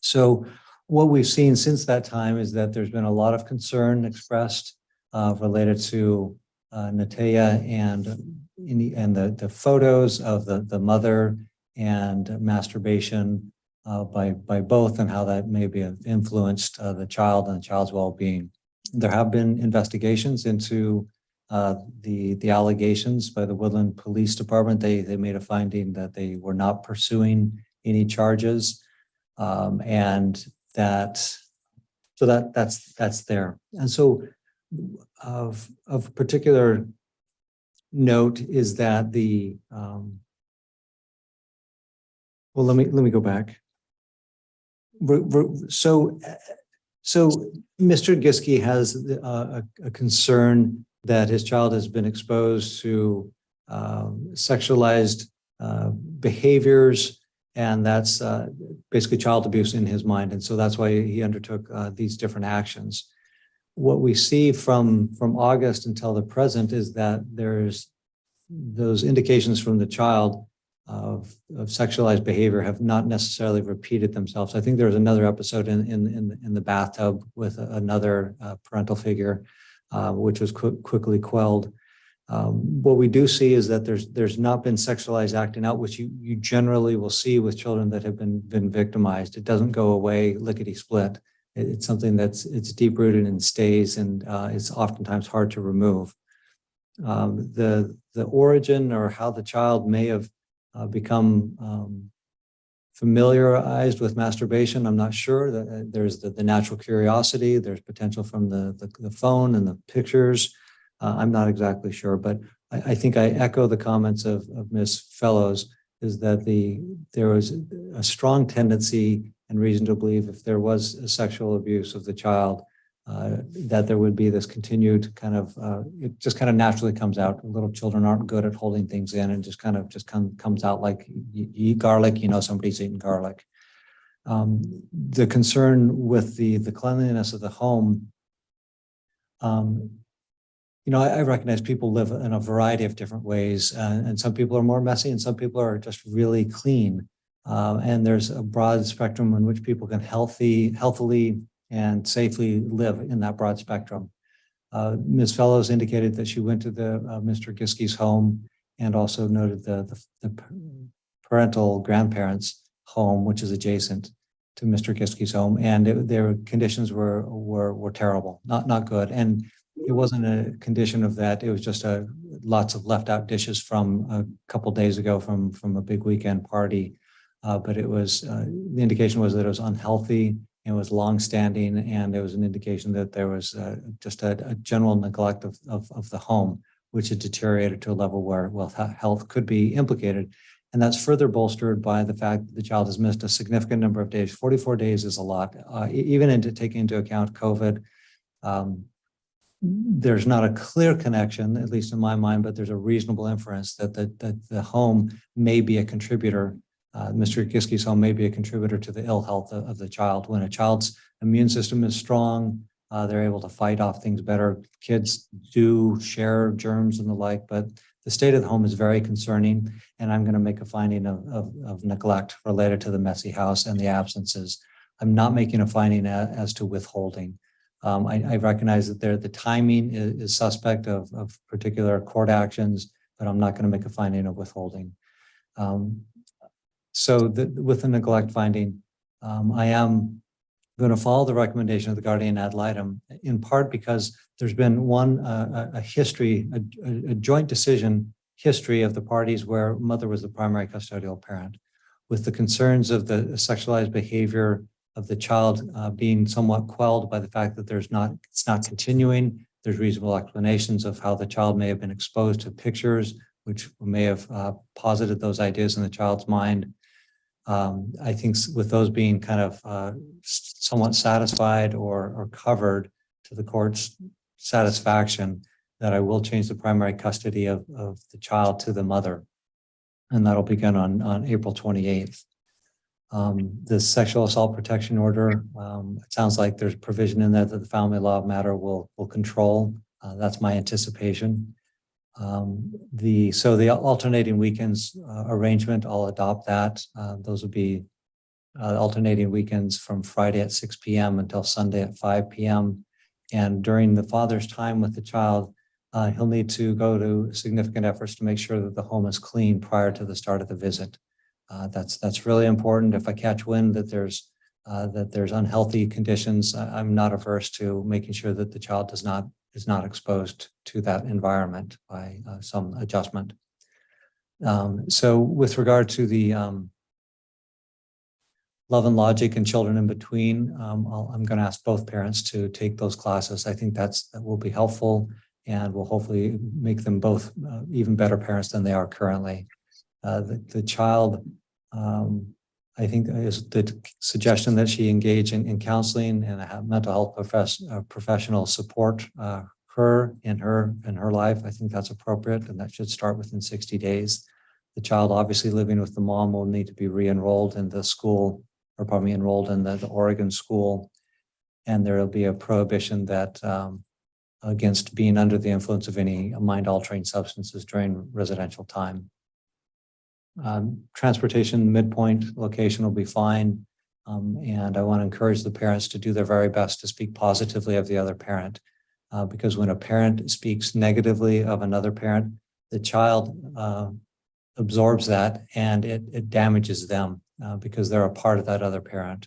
So what we've seen since that time is that there's been a lot of concern expressed related to Natalia and the photos of the mother and masturbation by both, and how that maybe have influenced the child and the child's well-being. There have been investigations into the allegations by the Woodland Police Department. They made a finding that they were not pursuing any charges, and that's there. And so of particular note is that well, let me go back. So Mr. Giske has a concern that his child has been exposed to sexualized behaviors, and that's basically child abuse in his mind. And so that's why he undertook these different actions. What we see from August until the present is that there's those indications from the child of sexualized behavior have not necessarily repeated themselves. I think there was another episode in the bathtub with another parental figure, which was quickly quelled. What we do see is that there's not been sexualized acting out, which you generally will see with children that have been victimized. It doesn't go away lickety split. It's something it's deep rooted and stays, and it's oftentimes hard to remove. The origin or how the child may have become familiarized with masturbation, I'm not sure. There's the natural curiosity. There's potential from the phone and the pictures. I'm not exactly sure, but I think I echo the comments of Ms. Fellows, is that there was a strong tendency and reason to believe if there was a sexual abuse of the child, that there would be this continued kind of, it just kind of naturally comes out. Little children aren't good at holding things in, and just comes out like you eat garlic, somebody's eating garlic. The concern with the cleanliness of the home, I recognize people live in a variety of different ways, and some people are more messy and some people are just really clean. And there's a broad spectrum in which people can healthily and safely live in that broad spectrum. Ms. Fellows indicated that she went to the Mr. Giske's home and also noted the parental grandparents' home, which is adjacent to Mr. Giske's home, and their conditions were terrible, not good. And it wasn't a condition of that. It was just lots of left out dishes from a couple days ago from a big weekend party. But it was the indication was that it was unhealthy. It was long-standing, and there was an indication that there was just a general neglect of the home, which had deteriorated to a level where health could be implicated. And that's further bolstered by the fact that the child has missed a significant number of days. 44 days is a lot, even taking into account COVID. There's not a clear connection, at least in my mind, but there's a reasonable inference that the home may be a contributor. Mr. Giske's home may be a contributor to the ill health of the child. When a child's immune system is strong, they're able to fight off things better. Kids do share germs and the like, but the state of the home is very concerning. And I'm going to make a finding of neglect related to the messy house and the absences. I'm not making a finding as to withholding. I recognize that the timing is suspect of particular court actions, but I'm not going to make a finding of withholding. So with the neglect finding, I am going to follow the recommendation of the guardian ad litem, in part because there's been a history, a joint decision history of the parties where mother was the primary custodial parent, with the concerns of the sexualized behavior of the child being somewhat quelled by the fact that it's not continuing. There's reasonable explanations of how the child may have been exposed to pictures, which may have posited those ideas in the child's mind. I think with those being kind of somewhat satisfied or covered to the court's satisfaction, that I will change the primary custody of the child to the mother. And that'll begin on April 28th. The sexual assault protection order, it sounds like there's provision in there that the family law matter will control. That's my anticipation. So the alternating weekends arrangement, I'll adopt that. Those will be alternating weekends from Friday at 6 p.m. until Sunday at 5 p.m. And during the father's time with the child, he'll need to go to significant efforts to make sure that the home is clean prior to the start of the visit. That's really important. If I catch wind that there's unhealthy conditions, I'm not averse to making sure that the child is not exposed to that environment by some adjustment. So with regard to the Love and Logic and Children in Between, I'm going to ask both parents to take those classes. I think that will be helpful and will hopefully make them both even better parents than they are currently. The child, I think, is the suggestion that she engage in counseling and have mental health professional support her in her life. I think that's appropriate, and that should start within 60 days. The child, obviously living with the mom, will need to be re-enrolled in the school, or probably enrolled in the Oregon school, and there will be a prohibition that against being under the influence of any mind-altering substances during residential time. Transportation midpoint location will be fine. And I want to encourage the parents to do their very best to speak positively of the other parent. Because when a parent speaks negatively of another parent, the child absorbs that and it damages them because they're a part of that other parent.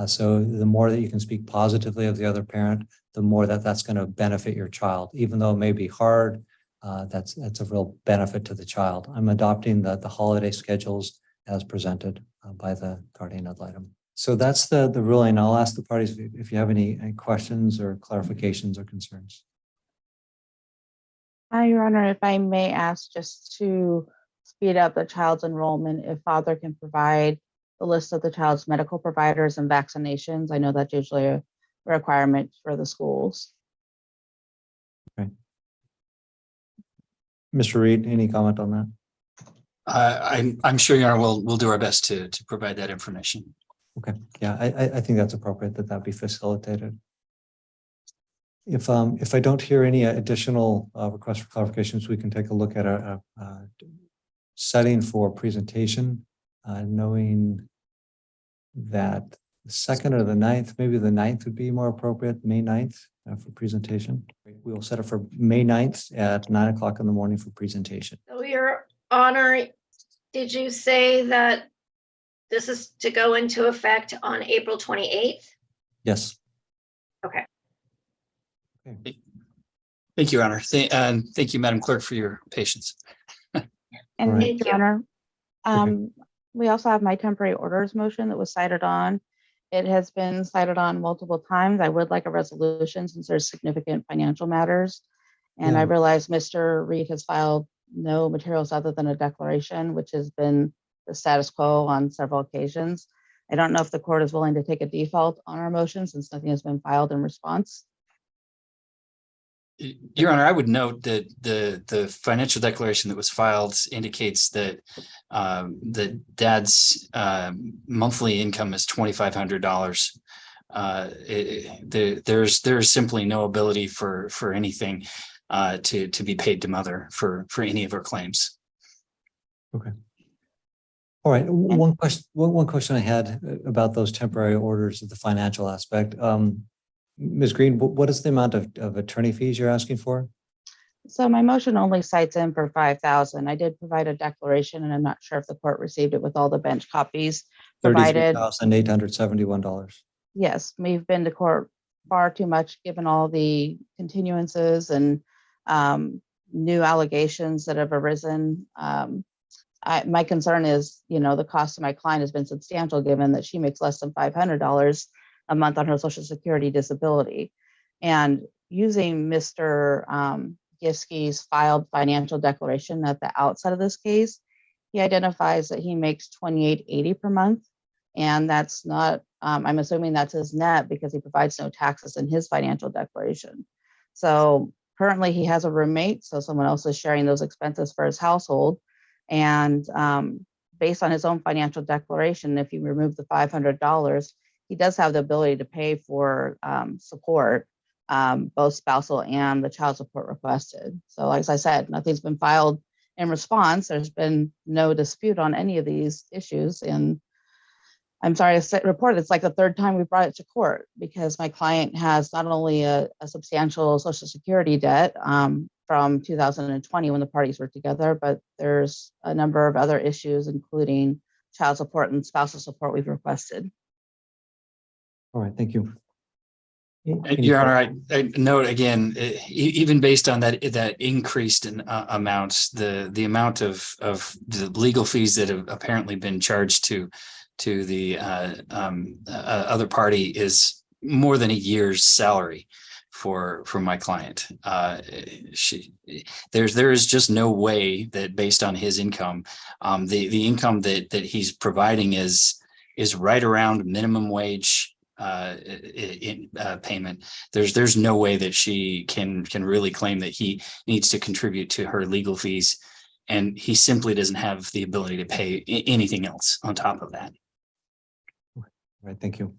So the more that you can speak positively of the other parent, the more that's going to benefit your child, even though it may be hard. That's a real benefit to the child. I'm adopting the holiday schedules as presented by the guardian ad litem. So that's the ruling. I'll ask the parties if you have any questions or clarifications or concerns. Your Honor, if I may ask just to speed up the child's enrollment, if father can provide the list of the child's medical providers and vaccinations. I know that's usually a requirement for the schools. Okay. Mr. Reed, any comment on that? I'm sure Your Honor we'll do our best to provide that information. Okay, yeah, I think that's appropriate that be facilitated. If I don't hear any additional requests for clarifications, we can take a look at a setting for presentation, knowing that the 2nd or the 9th, maybe the 9th would be more appropriate, May 9th for presentation. We will set it for May 9th at 9 o'clock in the morning for presentation. So, Your Honor, did you say that this is to go into effect on April 28th? Yes. Okay. Thank you, Your Honor. And thank you, Madam Clerk, for your patience. And Right. Your Honor, we also have my temporary orders motion that was cited on. It has been cited on multiple times. I would like a resolution since there's significant financial matters. And I Yeah. realize Mr. Reed has filed no materials other than a declaration, which has been the status quo on several occasions. I don't know if the court is willing to take a default on our motion since nothing has been filed in response. Your Honor, I would note that the financial declaration that was filed indicates that the dad's monthly income is $2,500. There's simply no ability for anything to be paid to mother for any of her claims. Okay. All right. One question I had about those temporary orders of the financial aspect. Ms. Green, what is the amount of attorney fees you're asking for? So my motion only cites in for 5,000. I did provide a declaration and I'm not sure if the court received it with all the bench copies provided. $33,871. Yes, we've been to court far too much, given all the continuances and new allegations that have arisen. My concern is, the cost to my client has been substantial, given that she makes less than $500 a month on her Social Security disability. And using Mr. Giskey's filed financial declaration at the outset of this case, he identifies that he makes $2,880 per month. And that's not, I'm assuming that's his net because he provides no taxes in his financial declaration. So currently he has a roommate, so someone else is sharing those expenses for his household. And based on his own financial declaration, if you remove the $500, he does have the ability to pay for support, both spousal and the child support requested. So as I said, nothing's been filed in response. There's been no dispute on any of these issues. And I'm sorry to report, it's like the third time we brought it to court because my client has not only a substantial Social Security debt from 2020 when the parties were together, but there's a number of other issues, including child support and spousal support we've requested. All right, thank you. Your Honor, I note again, even based on that increased in amount, the amount of the legal fees that have apparently been charged to the other party is more than a year's salary for my client. There is just no way that based on his income, the income that he's providing is right around minimum wage payment. There's no way that she can really claim that he needs to contribute to her legal fees, and he simply doesn't have the ability to pay anything else on top of that. All right, thank you.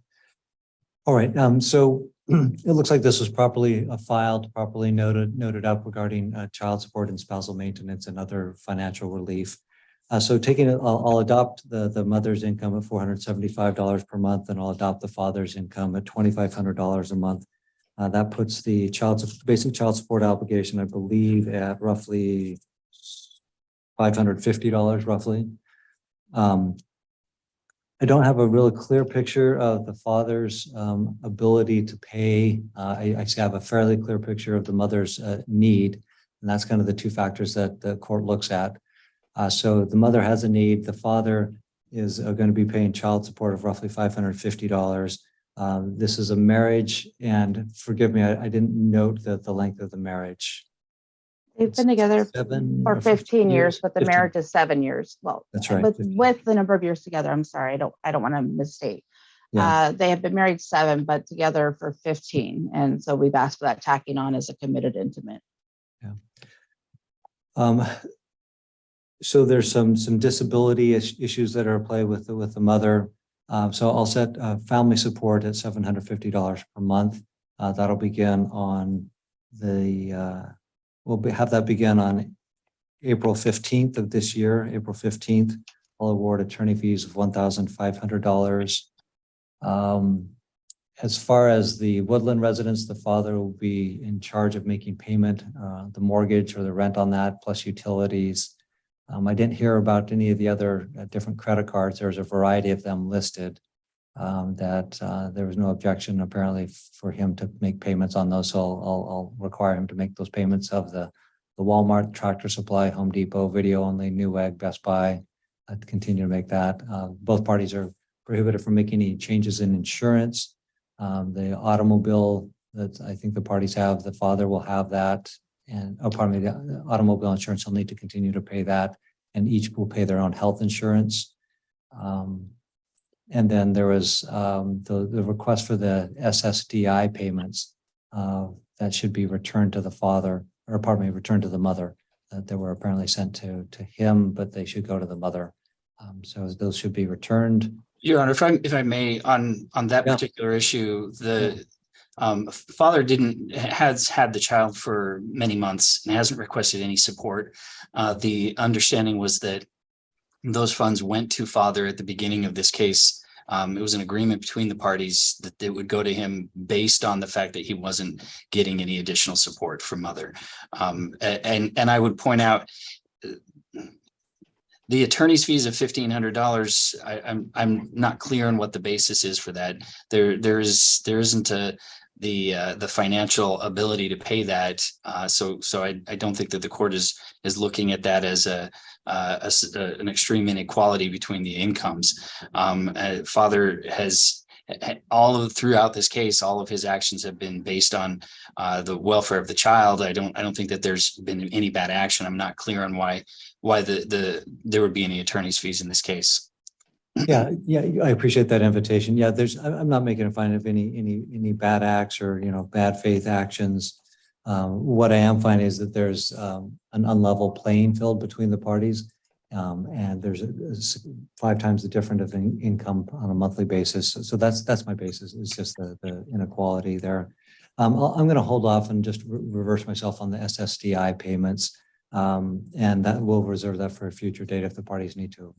All right, so it looks like this was properly filed, properly noted up regarding child support and spousal maintenance and other financial relief. So taking it, I'll adopt the mother's income at $475 per month, and I'll adopt the father's income at $2,500 a month. That puts the basic child support obligation, I believe, at roughly $550 roughly. I don't have a really clear picture of the father's ability to pay. I have a fairly clear picture of the mother's need, and that's kind of the two factors that the court looks at. So the mother has a need. The father is going to be paying child support of roughly $550. This is a marriage, and forgive me, I didn't note the length of the marriage. They've been together for 15 years, but the 15. marriage is 7 years. Well, That's right. with the number of years together. I'm sorry, I don't want to misstate. Yeah. They have been married 7, but together for 15, and so we've asked for that tacking on as a committed intimate. Yeah. So there's some disability issues that are at play with the mother. So I'll set family support at $750 per month. That'll begin on we'll have that begin on April 15th of this year. April 15th, I'll award attorney fees of $1,500. As far as the Woodland residence, the father will be in charge of making payment, the mortgage or the rent on that, plus utilities. I didn't hear about any of the other different credit cards. There's a variety of them listed that there was no objection apparently for him to make payments on those. So I'll require him to make those payments of the Walmart, Tractor Supply, Home Depot, Video Only, Newegg, Best Buy. I'd continue to make that. Both parties are prohibited from making any changes in insurance. The automobile that I think the parties have, the father will have that. And pardon me, the automobile insurance will need to continue to pay that, and each will pay their own health insurance. And then there was the request for the SSDI payments that should be returned to the father, or pardon me, returned to the mother. That were apparently sent to him, but they should go to the mother. So those should be returned. Your Honor, if I may, on that particular issue, the father has had the child for many months and hasn't requested any support. The understanding was that those funds went to father at the beginning of this case. It was an agreement between the parties that they would go to him based on the fact that he wasn't getting any additional support from mother. And I would point out the attorney's fees of $1,500. I'm not clear on what the basis is for that. There isn't the financial ability to pay that. So I don't think that the court is looking at that as an extreme inequality between the incomes. Father has throughout this case, all of his actions have been based on the welfare of the child. I don't think that there's been any bad action. I'm not clear on why there would be any attorney's fees in this case. Yeah, I appreciate that invitation. Yeah, I'm not making a finding of any bad acts or bad faith actions. What I am finding is that there's an unlevel playing field between the parties, And there's 5 times the difference of income on a monthly basis. So that's my basis. It's just the inequality there. I'm going to hold off and just reverse myself on the SSDI payments. And that we'll reserve that for a future date if the parties need to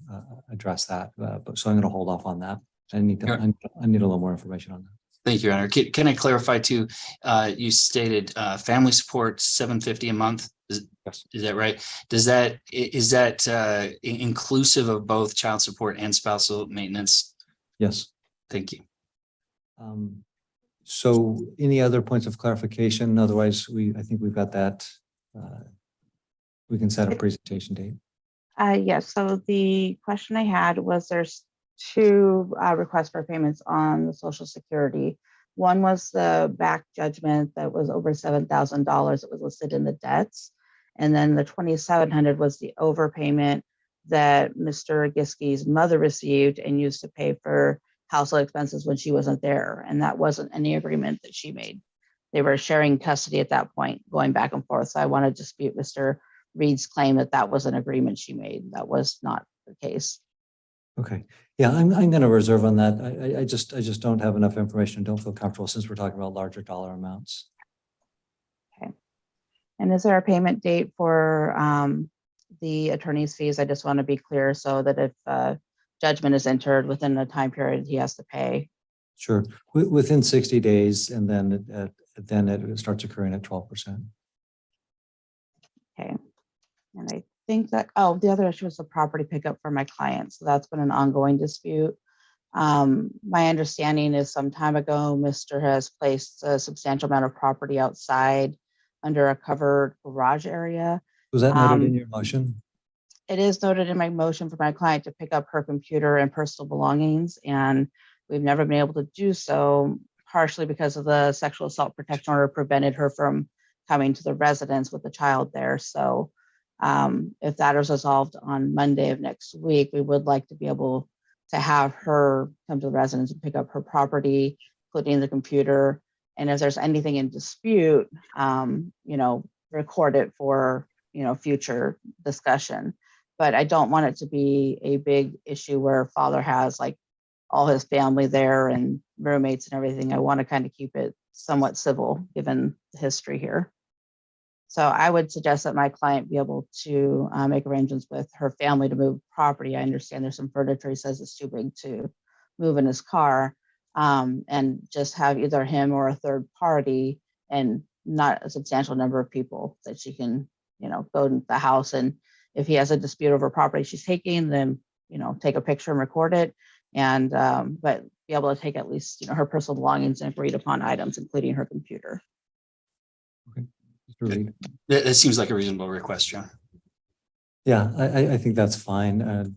address that. But so I'm going to hold off on that. I need a little more information on that. Thank you, Your Honor. Can I clarify too? You stated family support $750 a month. Yes. Is that right? Is that inclusive of both child support and spousal maintenance? Yes. Thank you. So any other points of clarification? Otherwise, I think we've got that. We can set a presentation date. Yes, so the question I had was there's 2 requests for payments on the Social Security. One was the back judgment that was over $7,000 that was listed in the debts. And then the $2,700 was the overpayment that Mr. Giskey's mother received and used to pay for household expenses when she wasn't there. And that wasn't any agreement that she made. They were sharing custody at that point, going back and forth. So I want to dispute Mr. Reed's claim that that was an agreement she made. That was not the case. Okay. Yeah, I'm going to reserve on that. I just don't have enough information and don't feel comfortable since we're talking about larger dollar amounts. Okay. And is there a payment date for the attorney's fees? I just want to be clear so that if judgment is entered within the time period he has to pay. Sure. Within 60 days, and then it starts occurring at 12%. Okay. And I think that, oh, the other issue was the property pickup for my client. So that's been an ongoing dispute. My understanding is some time ago, Mr. has placed a substantial amount of property outside under a covered garage area. Was that noted in your motion? It is noted in my motion for my client to pick up her computer and personal belongings, and we've never been able to do so, partially because of the sexual assault protection order prevented her from coming to the residence with the child there. So if that is resolved on Monday of next week, we would like to be able to have her come to the residence and pick up her property, including the computer. And if there's anything in dispute, record it for, future discussion. But I don't want it to be a big issue where father has like all his family there and roommates and everything. I want to kind of keep it somewhat civil given the history here. So I would suggest that my client be able to make arrangements with her family to move property. I understand there's some furniture he says it's too big to move in his car, and just have either him or a third party and not a substantial number of people that she can, go to the house. And if he has a dispute over property she's taking, then, take a picture and record it. And, but be able to take at least, her personal belongings and agreed upon items, including her computer. Okay. Mr. Reed. That seems like a reasonable request, John. Yeah, I think that's fine.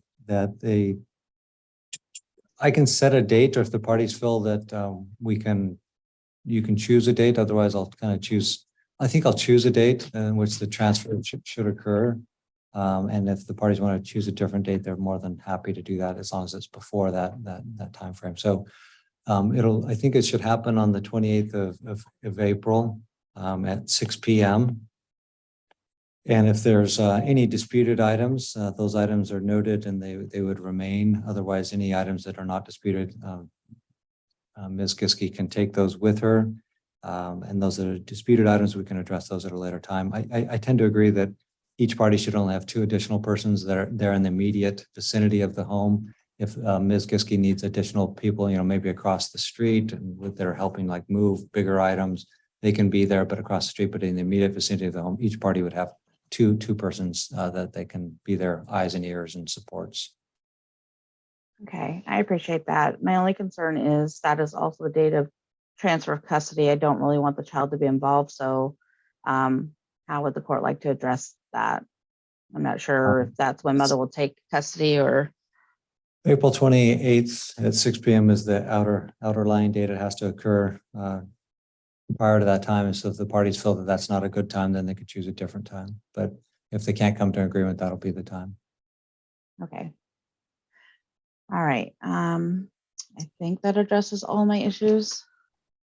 I can set a date, or if the parties feel that you can choose a date. Otherwise, I'll kind of choose. I think I'll choose a date in which the transfer should occur. And if the parties want to choose a different date, they're more than happy to do that as long as it's before that time frame. So I think it should happen on the 28th of April at 6 p.m. And if there's any disputed items, those items are noted and they would remain. Otherwise, any items that are not disputed, Ms. Giskey can take those with her. And those that are disputed items, we can address those at a later time. I tend to agree that each party should only have 2 additional persons that are there in the immediate vicinity of the home. If Ms. Giskey needs additional people, maybe across the street and that are helping like move bigger items, they can be there, but across the street, but in the immediate vicinity of the home, each party would have two persons that they can be their eyes and ears and supports. Okay, I appreciate that. My only concern is that is also the date of transfer of custody. I don't really want the child to be involved. So how would the court like to address that? I'm not sure if that's when mother will take custody or. April 28th at 6 p.m. is the outer line date. It has to occur prior to that time. And so if the parties feel that that's not a good time, then they could choose a different time. But if they can't come to an agreement, that'll be the time. Okay. All right. I think that addresses all my issues.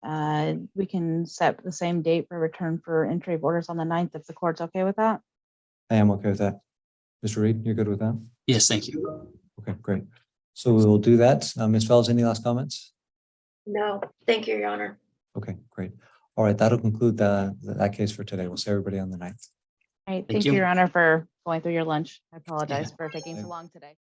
We can set the same date for return for entry of orders on the 9th if the court's okay with that. I am okay with that. Mr. Reed, you're good with that? Yes, thank you. Okay, great. So we will do that. Ms. Fellows, any last comments? No, thank you, Your Honor. Okay, great. All right, that'll conclude that case for today. We'll see everybody on the 9th. All right, Thank thank you, you. Your Honor, for going through your lunch. I apologize for taking so long today.